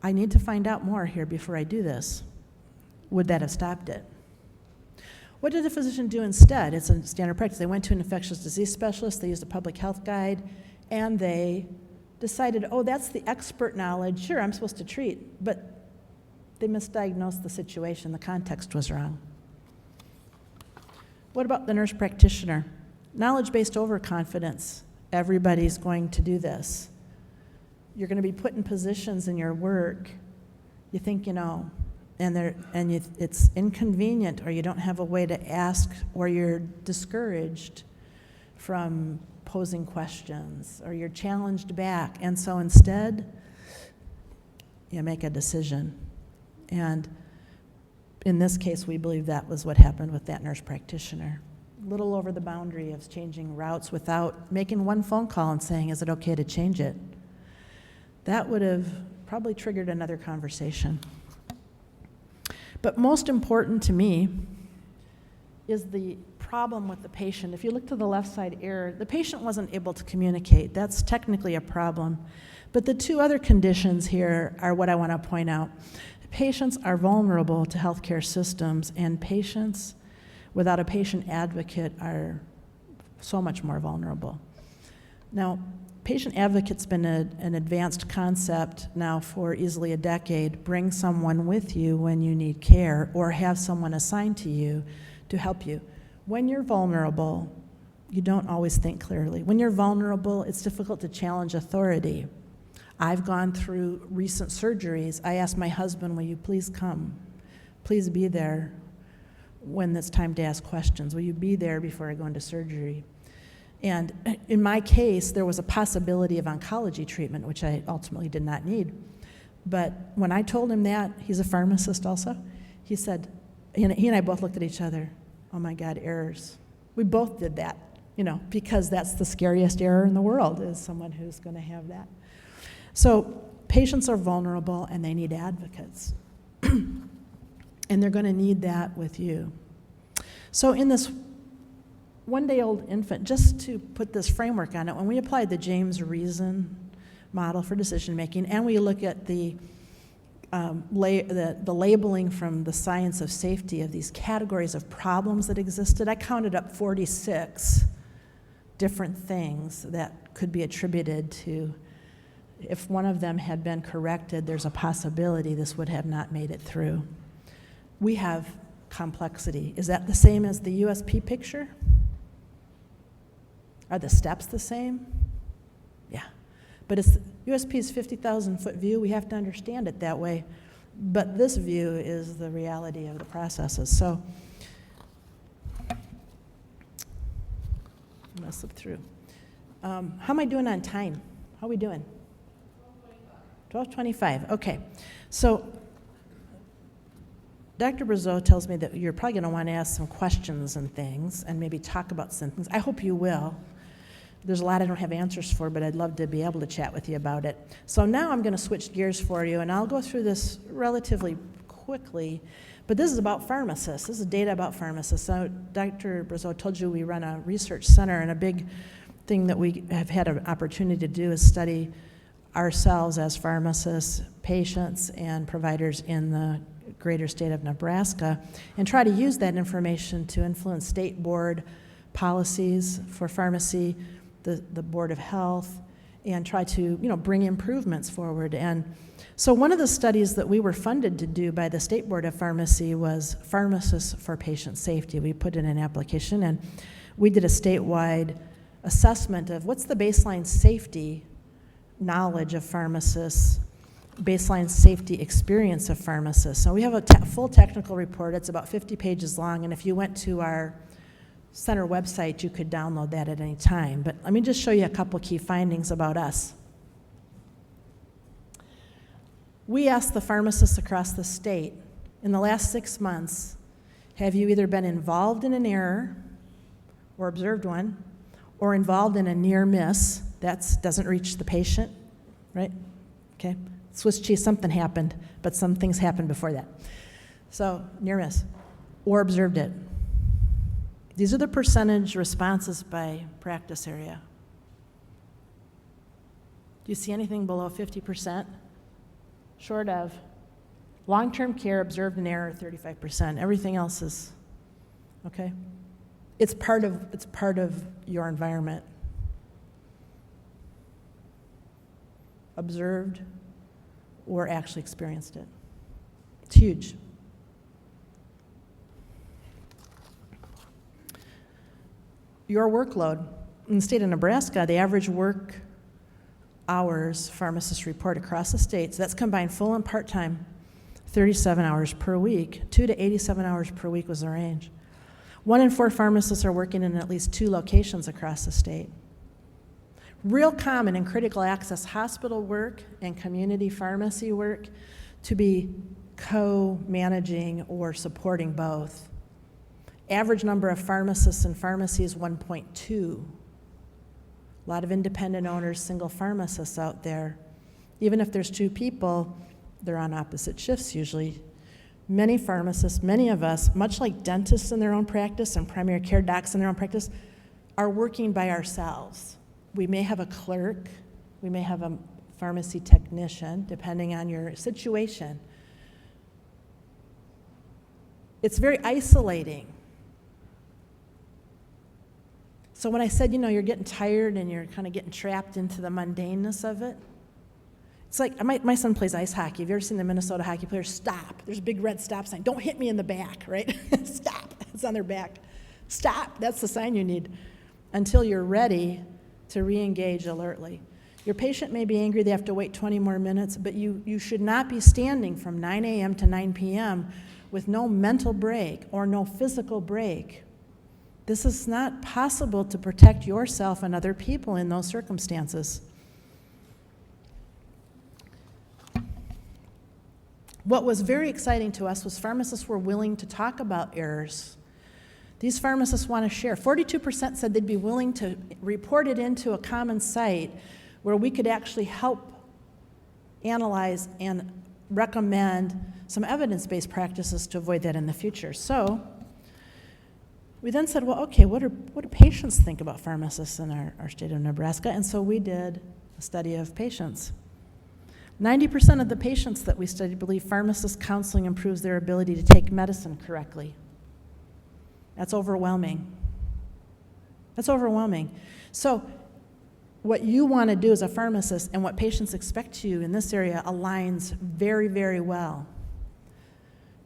I need to find out more here before I do this. Would that have stopped it? What did the physician do instead? It's a standard practice. They went to an infectious disease specialist, they used a public health guide, and they decided, oh, that's the expert knowledge. Sure, I'm supposed to treat, but they misdiagnosed the situation. The context was wrong. What about the nurse practitioner? Knowledge-based overconfidence. Everybody's going to do this. You're going to be put in positions in your work. You think you know. It's inconvenient, or you don't have a way to ask, or you're discouraged from posing questions, or you're challenged back. And so instead, you make a decision. And in this case, we believe that was what happened with that nurse practitioner. A little over the boundary of changing routes without making one phone call and saying, is it okay to change it? That would have probably triggered another conversation. But most important to me is the problem with the patient. If you look to the left side error, the patient wasn't able to communicate. That's technically a problem. But the 2 other conditions here are what I want to point out. Patients are vulnerable to healthcare systems, and patients without a patient advocate are so much more vulnerable. Now, patient advocate's been an advanced concept now for easily a decade. Bring someone with you when you need care, or have someone assigned to you to help you. When you're vulnerable, you don't always think clearly. When you're vulnerable, it's difficult to challenge authority. I've gone through recent surgeries. I asked my husband, will you please come? Please be there when it's time to ask questions. Will you be there before I go into surgery? And in my case, there was a possibility of oncology treatment, which I ultimately did not need. But when I told him that, he's a pharmacist also, he said, he and I both looked at each other, oh my God, errors. We both did that, because that's the scariest error in the world, is someone who's going to have that. So patients are vulnerable, and they need advocates. And they're going to need that with you. So in this one-day-old infant, just to put this framework on it, when we applied the James Reason model for decision-making, and we look at the labeling from the science of safety of these categories of problems that existed, I counted up 46 different things that could be attributed to, if one of them had been corrected, there's a possibility this would have not made it through. We have complexity. Is that the same as the USP picture? Are the steps the same? Yeah. But USP's 50,000-foot view. We have to understand it that way. But this view is the reality of the processes. So I'm going to slip through. How am I doing on time? How are we doing? 12:25. Okay. So Dr. Brazeau tells me that you're probably going to want to ask some questions and things and maybe talk about some things. I hope you will. There's a lot I don't have answers for, but I'd love to be able to chat with you about it. So now I'm going to switch gears for you, and I'll go through this relatively quickly. But this is about pharmacists. This is data about pharmacists. So Dr. Brazeau told you we run a research center, and a big thing that we have had an opportunity to do is study ourselves as pharmacists, patients, and providers in the greater state of Nebraska, and try to use that information to influence state board policies for pharmacy, the Board of Health, and try to bring improvements forward. And so one of the studies that we were funded to do by the State Board of Pharmacy was Pharmacists for Patient Safety. We put in an application, and we did a statewide assessment of what's the baseline safety knowledge of pharmacists, baseline safety experience of pharmacists. So we have a full technical report. It's about 50 pages long, and if you went to our center website, you could download that at any time. But let me just show you a couple key findings about us. We asked the pharmacists across the state, in the last 6 months, have you either been involved in an error or observed one, or involved in a near miss, that doesn't reach the patient, right? Okay, Swiss cheese, something happened, but some things happened before that. So, near miss, or observed it. These are the percentage responses by practice area. Do you see anything below 50%? Short of long-term care, observed an error, 35%. Everything else is, okay? It's part of your environment. Observed or actually experienced it. It's huge. Your workload. In the state of Nebraska, the average work hours pharmacists report across the state, so that's combined full and part-time, 37 hours per week. 2 to 87 hours per week was the range. 1 in 4 pharmacists are working in at least 2 locations across the state. Real common in critical access hospital work and community pharmacy work to be co-managing or supporting both. Average number of pharmacists in pharmacies, 1.2. A lot of independent owners, single pharmacists out there. Even if there's 2 people, they're on opposite shifts usually. Many pharmacists, many of us, much like dentists in their own practice and primary care docs in their own practice, are working by ourselves. We may have a clerk, we may have a pharmacy technician, depending on your situation. It's very isolating. So when I said, you're getting tired and you're kind of getting trapped into the mundaneness of it, it's like, my son plays ice hockey. Have you ever seen the Minnesota hockey players stop? There's a big red stop sign. Don't hit me in the back, right? Stop. It's on their back. Stop. That's the sign you need until you're ready to re-engage alertly. Your patient may be angry they have to wait 20 more minutes, but you should not be standing from 9 a.m. to 9 p.m. with no mental break or no physical break. This is not possible to protect yourself and other people in those circumstances. What was very exciting to us was pharmacists were willing to talk about errors. These pharmacists want to share. 42% said they'd be willing to report it into a common site where we could actually help analyze and recommend some evidence-based practices to avoid that in the future. So we then said, well, okay, what do patients think about pharmacists in our state of Nebraska? And so we did a study of patients. 90% of the patients that we studied believe pharmacist counseling improves their ability to take medicine correctly. That's overwhelming. That's overwhelming. So what you want to do as a pharmacist and what patients expect you in this area aligns very, very well.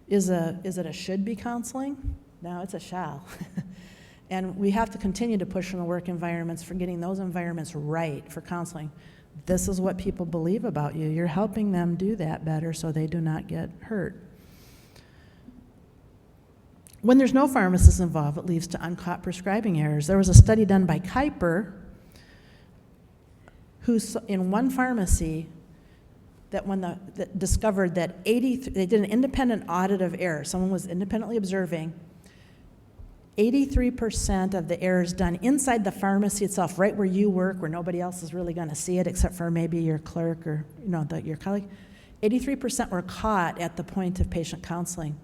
Is it a should be counseling? No, it's a shall. And we have to continue to push in the work environments for getting those environments right for counseling. This is what people believe about you. You're helping them do that better so they do not get hurt. When there's no pharmacist involved, it leads to uncaught prescribing errors. There was a study done by Kuiper, who in one pharmacy that discovered that they did an independent audit of errors. Someone was independently observing 83% of the errors done inside the pharmacy itself, right where you work, where nobody else is really going to see it except for maybe your clerk or your colleague. 83% were caught at the point of patient counseling.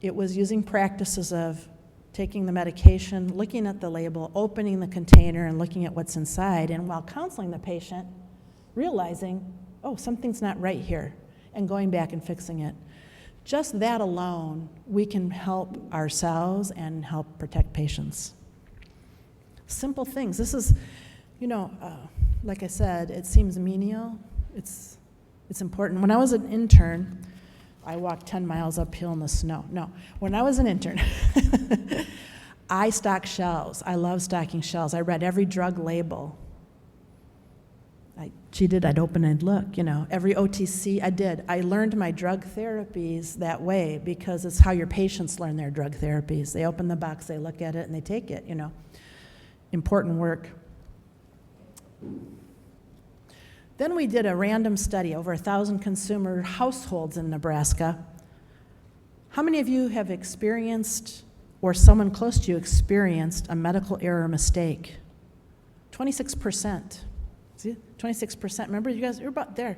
It was using practices of taking the medication, looking at the label, opening the container, and looking at what's inside, and while counseling the patient, realizing, oh, something's not right here, and going back and fixing it. Just that alone, we can help ourselves and help protect patients. Simple things. This is, like I said, it seems menial. It's important. When I was an intern, I walked 10 miles uphill in the snow. No, when I was an intern, I stocked shelves. I love stocking shelves. I read every drug label. I cheated. I'd open and look, every OTC I did. I learned my drug therapies that way because it's how your patients learn their drug therapies. They open the box, they look at it, and they take it, Important work. Then we did a random study, over 1,000 consumer households in Nebraska. How many of you have experienced, or someone close to you experienced, a medical error mistake? 26%. See, 26%. Remember, you guys, you're about there.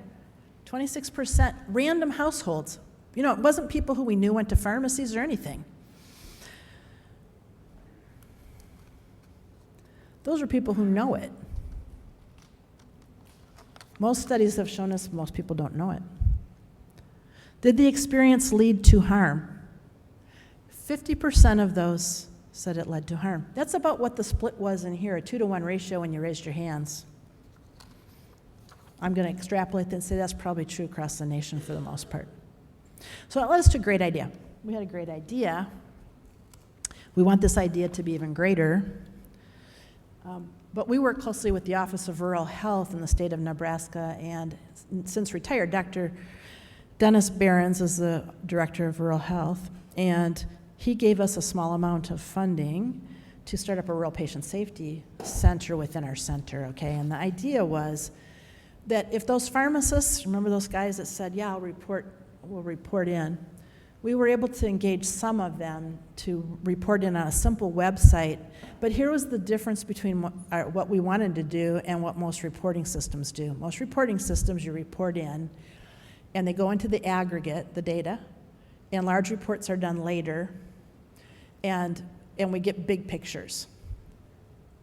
26% random households. It wasn't people who we knew went to pharmacies or anything. Those are people who know it. Most studies have shown us most people don't know it. Did the experience lead to harm? 50% of those said it led to harm. That's about what the split was in here, a 2-to-1 ratio when you raised your hands. I'm going to extrapolate that and say that's probably true across the nation for the most part. So it led us to a great idea. We had a great idea. We want this idea to be even greater. But we work closely with the Office of Rural Health in the state of Nebraska, and since retired, Dr. Dennis Behrens is the director of Rural Health, and he gave us a small amount of funding to start up a rural patient safety center within our center, okay? And the idea was that if those pharmacists, remember those guys that said, yeah, we'll report in, we were able to engage some of them to report in on a simple website. But here was the difference between what we wanted to do and what most reporting systems do. Most reporting systems, you report in, and they go into the aggregate, the data, and large reports are done later, and we get big pictures.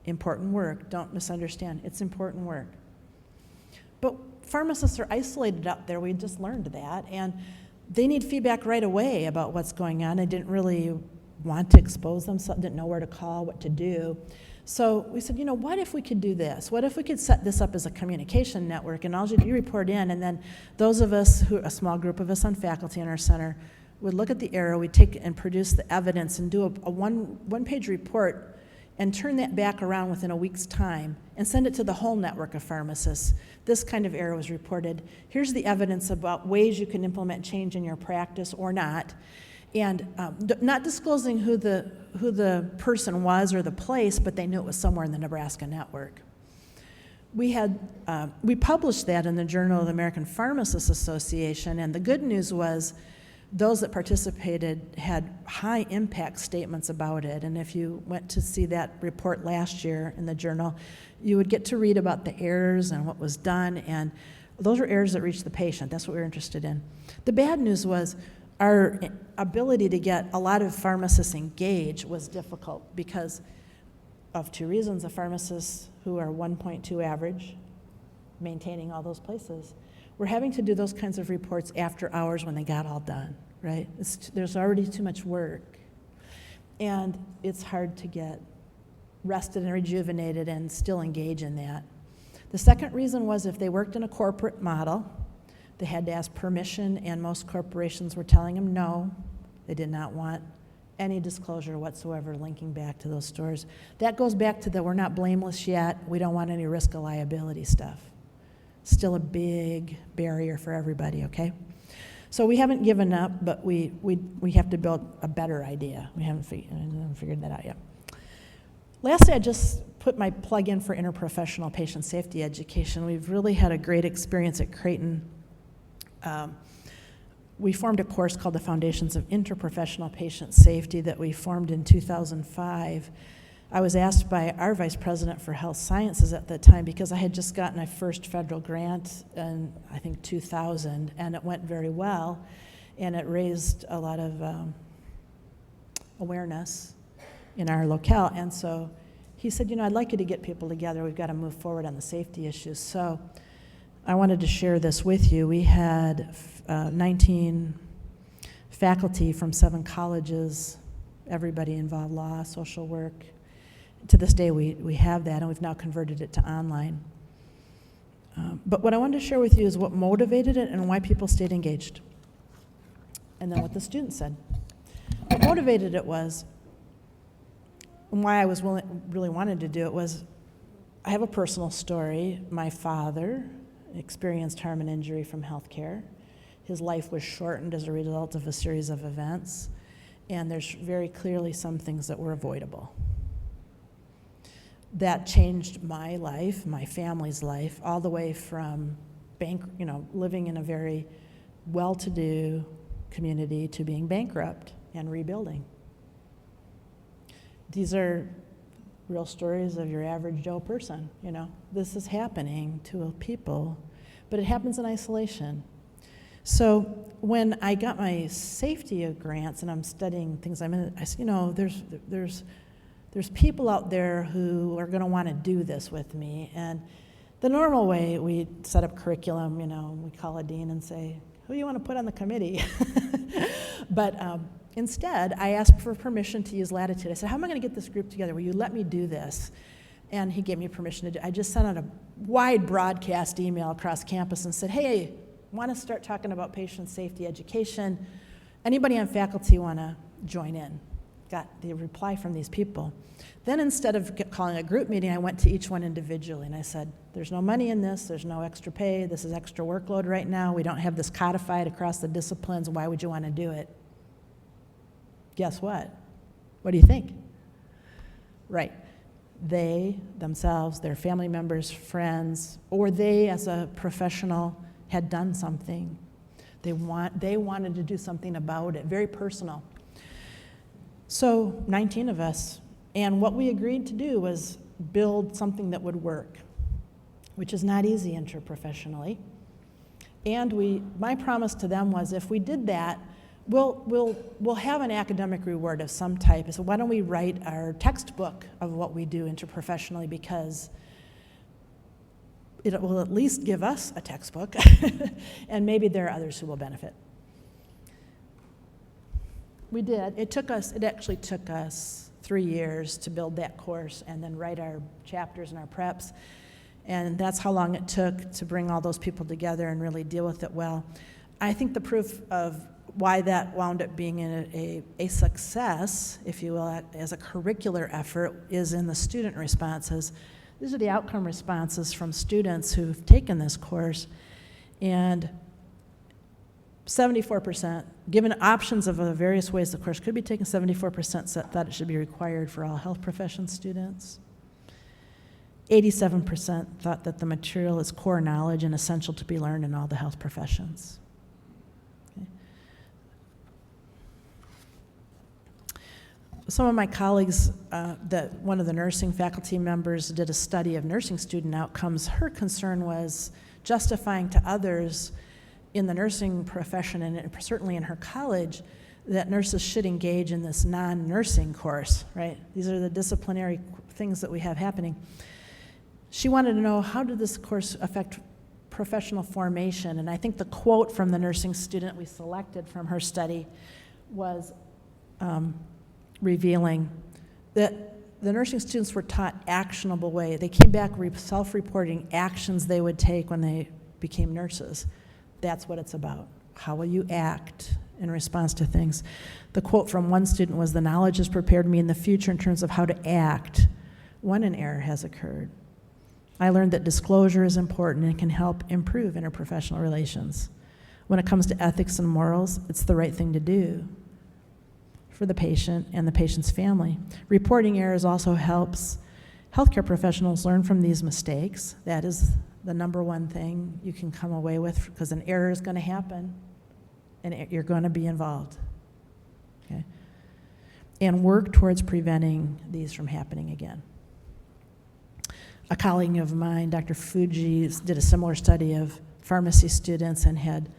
Important work. Don't misunderstand. It's important work. But pharmacists are isolated out there. We just learned that, and they need feedback right away about what's going on. They didn't really want to expose themselves, didn't know where to call, what to do. So we said, what if we could do this? What if we could set this up as a communication network, and all you report in, and then those of us, a small group of us on faculty in our center, would look at the error, we'd take and produce the evidence and do a one-page report and turn that back around within a week's time and send it to the whole network of pharmacists. This kind of error was reported. Here's the evidence about ways you can implement change in your practice or not. And not disclosing who the person was or the place, but they knew it was somewhere in the Nebraska network. We published that in the Journal of the American Pharmacists Association, and the good news was those that participated had high impact statements about it. And if you went to see that report last year in the journal, you would get to read about the errors and what was done, and those were errors that reached the patient. That's what we were interested in. The bad news was our ability to get a lot of pharmacists engaged was difficult because of two reasons. The pharmacists who are 1.2 average, maintaining all those places, we're having to do those kinds of reports after hours when they got all done, right? There's already too much work. And it's hard to get rested and rejuvenated and still engage in that. The second reason was if they worked in a corporate model, they had to ask permission, and most corporations were telling them no. They did not want any disclosure whatsoever linking back to those stores. That goes back to the we're not blameless yet, we don't want any risk of liability stuff. still a big barrier for everybody, okay? So we haven't given up, but we have to build a better idea. We haven't figured that out yet. Lastly, I just put my plug in for interprofessional patient safety education. We've really had a great experience at Creighton. We formed a course called the Foundations of Interprofessional Patient Safety that we formed in 2005. I was asked by our vice president for health sciences at that time because I had just gotten my first federal grant in, I think, 2000, and it went very well, and it raised a lot of awareness in our locale. And so he said, I'd like you to get people together. We've got to move forward on the safety issues. So I wanted to share this with you. We had 19 faculty from 7 colleges, everybody involved, law, social work. To this day, we have that, and we've now converted it to online. But what I wanted to share with you is what motivated it and why people stayed engaged. And then what the students said. What motivated it was, and why I was really wanted to do it was, I have a personal story. My father experienced harm and injury from healthcare. His life was shortened as a result of a series of events, and there's very clearly some things that were avoidable. That changed my life, my family's life, all the way from living in a very well-to-do community to being bankrupt and rebuilding. These are real stories of your average Joe person, This is happening to people, but it happens in isolation. So when I got my safety grants and I'm studying things I said, there's people out there who are going to want to do this with me. And the normal way, we set up curriculum, we call a dean and say, who do you want to put on the committee? But instead, I asked for permission to use Latitude. I said, how am I going to get this group together? Will you let me do this? And he gave me permission to do it. I just sent out a wide broadcast email across campus and said, hey, want to start talking about patient safety education? Anybody on faculty want to join in? Got the reply from these people. Then instead of calling a group meeting, I went to each one individually, and I said, there's no money in this, there's no extra pay, this is extra workload right now, we don't have this codified across the disciplines, why would you want to do it? Guess what? What do you think? Right. They themselves, their family members, friends, or they as a professional had done something. They wanted to do something about it, very personal. So 19 of us, and what we agreed to do was build something that would work, which is not easy interprofessionally. And my promise to them was, if we did that, we'll have an academic reward of some type. So why don't we write our textbook of what we do interprofessionally, because it will at least give us a textbook, and maybe there are others who will benefit. We did. It actually took us 3 years to build that course and then write our chapters and our preps. And that's how long it took to bring all those people together and really deal with it well. I think the proof of why that wound up being a success, if you will, as a curricular effort, is in the student responses. These are the outcome responses from students who've taken this course. And 74%, given options of the various ways the course could be taken, 74% thought it should be required for all health profession students. 87% thought that the material is core knowledge and essential to be learned in all the health professions. Okay. Some of my colleagues, one of the nursing faculty members did a study of nursing student outcomes. Her concern was justifying to others in the nursing profession, and certainly in her college, that nurses should engage in this non-nursing course, right? These are the disciplinary things that we have happening. She wanted to know, how did this course affect professional formation? And I think the quote from the nursing student we selected from her study was revealing that the nursing students were taught actionable way. They came back self-reporting actions they would take when they became nurses. That's what it's about. How will you act in response to things? The quote from one student was, the knowledge has prepared me in the future in terms of how to act when an error has occurred. I learned that disclosure is important and can help improve interprofessional relations. When it comes to ethics and morals, it's the right thing to do for the patient and the patient's family. Reporting errors also helps healthcare professionals learn from these mistakes. That is the number one thing you can come away with, because an error is going to happen and you're going to be involved. Okay? And work towards preventing these from happening again. A colleague of mine, Dr. Fuji, did a similar study of pharmacy students and had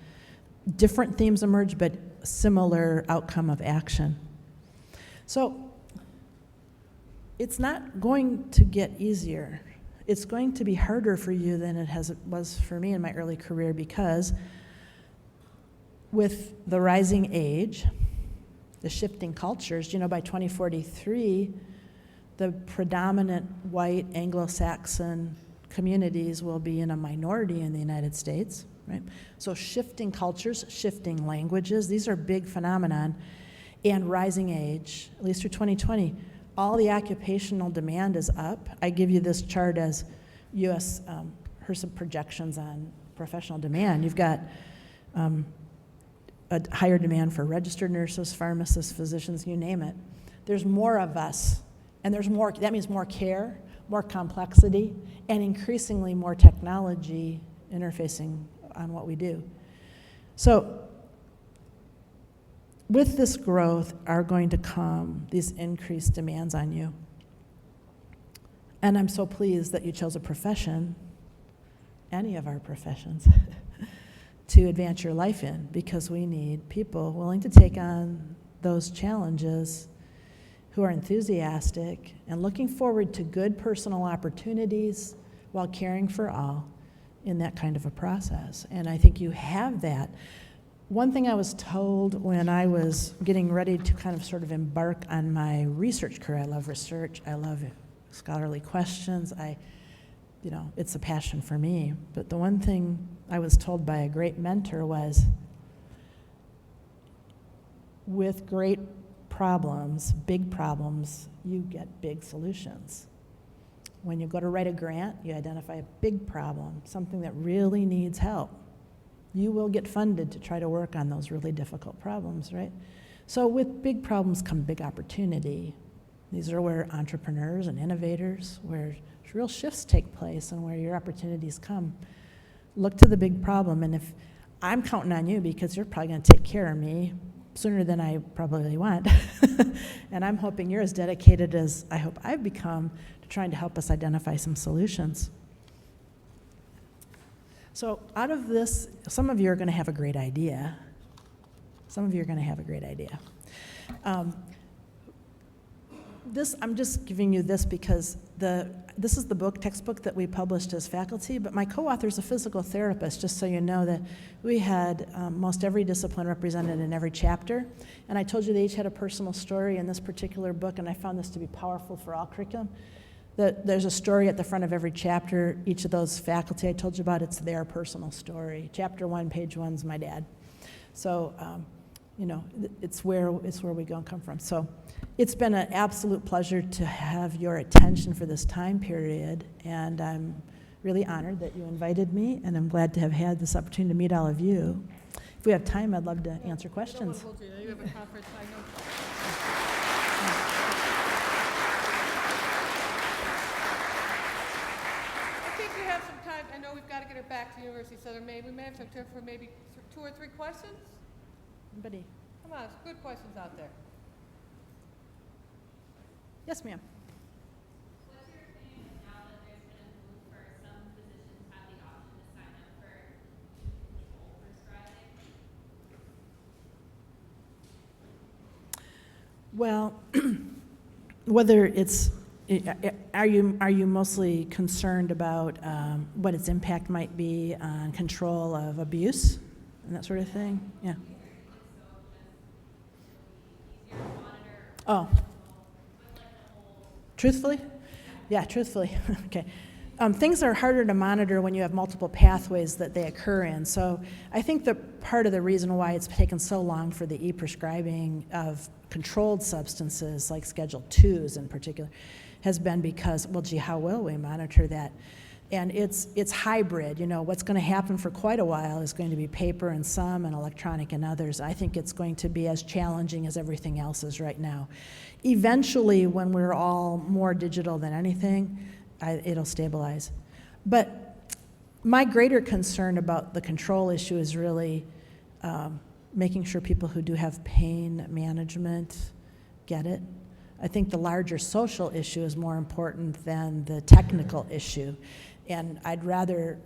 different themes emerge, but similar outcome of action. So it's not going to get easier. It's going to be harder for you than it was for me in my early career, because with the rising age, the shifting cultures, by 2043, the predominant white Anglo-Saxon communities will be in a minority in the United States, right? So shifting cultures, shifting languages, these are big phenomenon. And rising age, at least through 2020, all the occupational demand is up. I give you this chart as U.S. HRSA projections on professional demand. You've got a higher demand for registered nurses, pharmacists, physicians, you name it. There's more of us, and there's more. That means more care, more complexity, and increasingly more technology interfacing on what we do. So with this growth are going to come these increased demands on you. And I'm so pleased that you chose a profession, any of our professions, to advance your life in, because we need people willing to take on those challenges, who are enthusiastic and looking forward to good personal opportunities while caring for all in that kind of a process. And I think you have that. One thing I was told when I was getting ready to kind of sort of embark on my research career, I love research, I love scholarly questions, it's a passion for me. But the one thing I was told by a great mentor was, with great problems, big problems, you get big solutions. When you go to write a grant, you identify a big problem, something that really needs help. You will get funded to try to work on those really difficult problems, right? So with big problems come big opportunity. These are where entrepreneurs and innovators, where real shifts take place and where your opportunities come. Look to the big problem, and if I'm counting on you, because you're probably going to take care of me sooner than I probably want, and I'm hoping you're as dedicated as I hope I've become to trying to help us identify some solutions. So out of this, some of you are going to have a great idea. Some of you are going to have a great idea. I'm just giving you this because this is the textbook that we published as faculty, but my co-author is a physical therapist, just so you know that we had most every discipline represented in every chapter. And I told you they each had a personal story in this particular book, and I found this to be powerful for all curriculum. There's a story at the front of every chapter. Each of those faculty I told you about, it's their personal story. Chapter 1, page 1 is my dad. So, it's where we go and come from. So it's been an absolute pleasure to have your attention for this time period, and I'm really honored that you invited me, and I'm glad to have had this opportunity to meet all of you. If we have time, I'd love to answer questions. You have a conference, I know. I think we have some time. I know we've got to get her back to University of Southern Maine. We may have some time for maybe 2 or 3 questions. Anybody? Come on, it's good questions out there. Yes, ma'am. What's your opinion now that there's been a move for some physicians have the option to sign up for control prescribing? Well, whether it's, are you mostly concerned about what its impact might be on control of abuse and that sort of thing? Yeah. Oh. Truthfully? Yeah, truthfully. Okay. Things are harder to monitor when you have multiple pathways that they occur in. So I think that part of the reason why it's taken so long for the e-prescribing of controlled substances, like Schedule IIs in particular, has been because, well, gee, how will we monitor that? And it's hybrid. What's going to happen for quite a while is going to be paper in some and electronic in others. I think it's going to be as challenging as everything else is right now. Eventually, when we're all more digital than anything, it'll stabilize. But my greater concern about the control issue is really making sure people who do have pain management get it. I think the larger social issue is more important than the technical issue. And I'd rather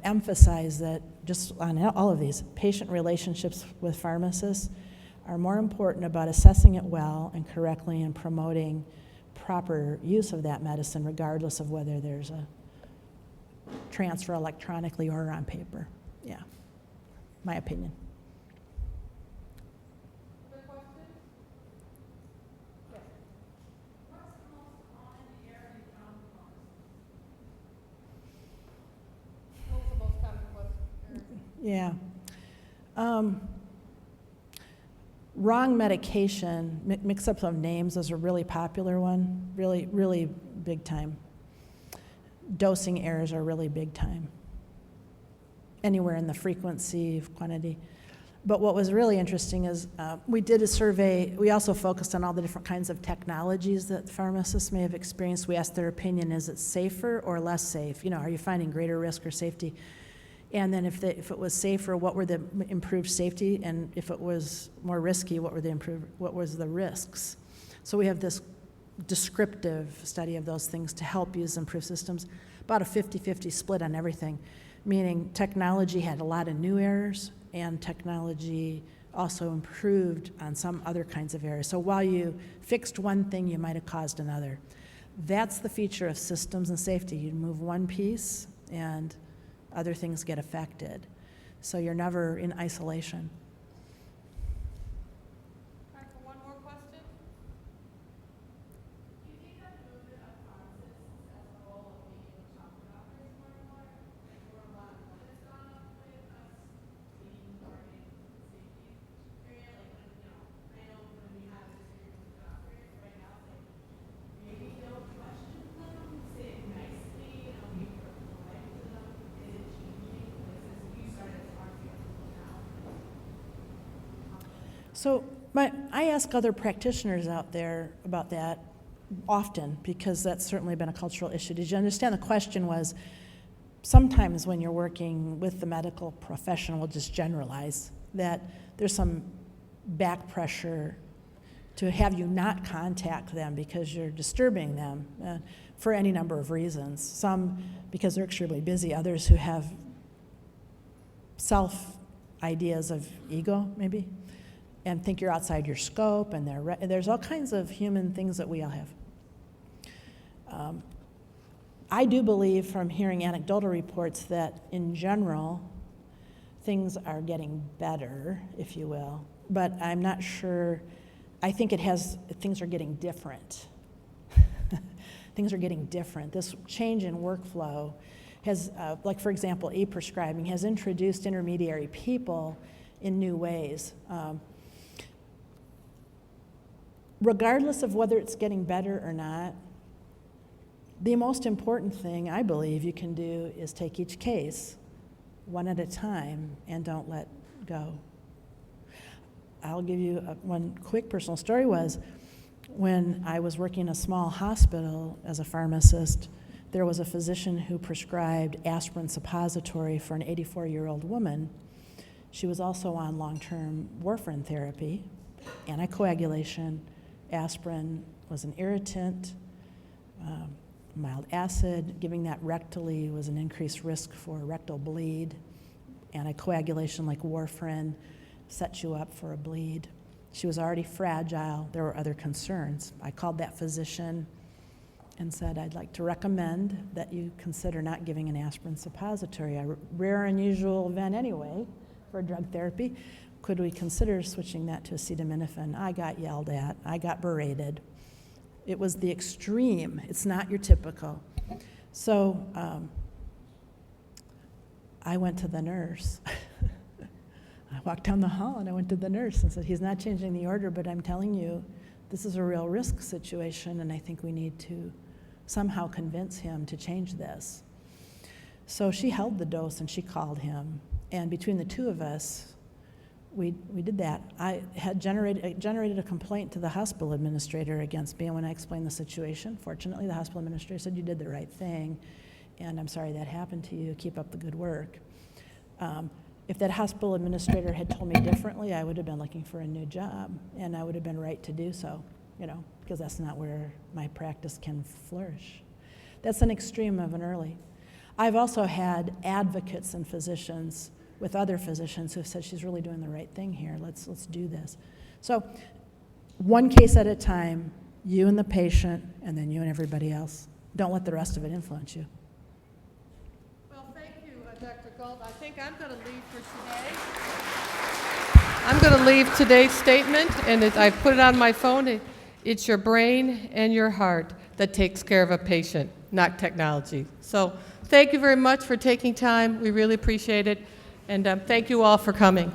emphasize that just on all of these, patient relationships with pharmacists are more important about assessing it well and correctly and promoting proper use of that medicine, regardless of whether there's a transfer electronically or on paper. Yeah, my opinion. Other questions? Yes. What's the most common error you found in pharmacy? What was the most common question? Yeah. Wrong medication, mix-ups of names is a really popular one, really, really big time. Dosing errors are really big time. Anywhere in the frequency, quantity. But what was really interesting is we did a survey. We also focused on all the different kinds of technologies that pharmacists may have experienced. We asked their opinion, is it safer or less safe? Are you finding greater risk or safety? And then if it was safer, what were the improved safety? And if it was more risky, what was the risks? So we have this descriptive study of those things to help use improved systems. About a 50-50 split on everything, meaning technology had a lot of new errors and technology also improved on some other kinds of errors. So while you fixed one thing, you might have caused another. That's the feature of systems and safety. You move one piece and other things get affected. So you're never in isolation. Time for one more question? Do you think that the movement of pharmacists as a whole of being able to talk to doctors more and more, like more and more, has gone up with us being more in the safety area? Like, I know when we have experience with doctors, right now it's like, maybe don't question them, say it nicely, be polite to them. Is it changing? Like, since you started as pharmacy now? So I ask other practitioners out there about that often because that's certainly been a cultural issue. Did you understand the question was, sometimes when you're working with the medical professional, we'll just generalize, that there's some back pressure to have you not contact them because you're disturbing them for any number of reasons. Some because they're extremely busy, others who have self-ideas of ego, maybe, and think you're outside your scope, and there's all kinds of human things that we all have. I do believe from hearing anecdotal reports that in general, things are getting better, if you will, but I'm not sure. I think things are getting different. Things are getting different. This change in workflow has, like for example, e-prescribing has introduced intermediary people in new ways. Regardless of whether it's getting better or not, the most important thing I believe you can do is take each case one at a time and don't let go. I'll give you one quick personal story. Was when I was working in a small hospital as a pharmacist, there was a physician who prescribed aspirin suppository for an 84-year-old woman. She was also on long-term warfarin therapy, anticoagulation. Aspirin was an irritant, mild acid. Giving that rectally was an increased risk for rectal bleed. Anticoagulation like warfarin sets you up for a bleed. She was already fragile. There were other concerns. I called that physician and said, I'd like to recommend that you consider not giving an aspirin suppository, a rare, unusual event anyway for drug therapy. Could we consider switching that to acetaminophen? I got yelled at. I got berated. It was the extreme. It's not your typical. So I went to the nurse. I walked down the hall and I went to the nurse and said, he's not changing the order, but I'm telling you, this is a real risk situation, and I think we need to somehow convince him to change this. So she held the dose and she called him. And between the two of us, we did that. I had generated a complaint to the hospital administrator against me, and when I explained the situation, fortunately the hospital administrator said, you did the right thing, and I'm sorry that happened to you. Keep up the good work. If that hospital administrator had told me differently, I would have been looking for a new job, and I would have been right to do so, because that's not where my practice can flourish. That's an extreme of an early. I've also had advocates and physicians with other physicians who have said, she's really doing the right thing here, let's do this. So one case at a time, you and the patient, and then you and everybody else. Don't let the rest of it influence you. Well, thank you, Dr. Galt. I think I'm going to leave for today. I'm going to leave today's statement, and I put it on my phone. It's your brain and your heart that takes care of a patient, not technology. So thank you very much for taking time. We really appreciate it. And thank you all for coming.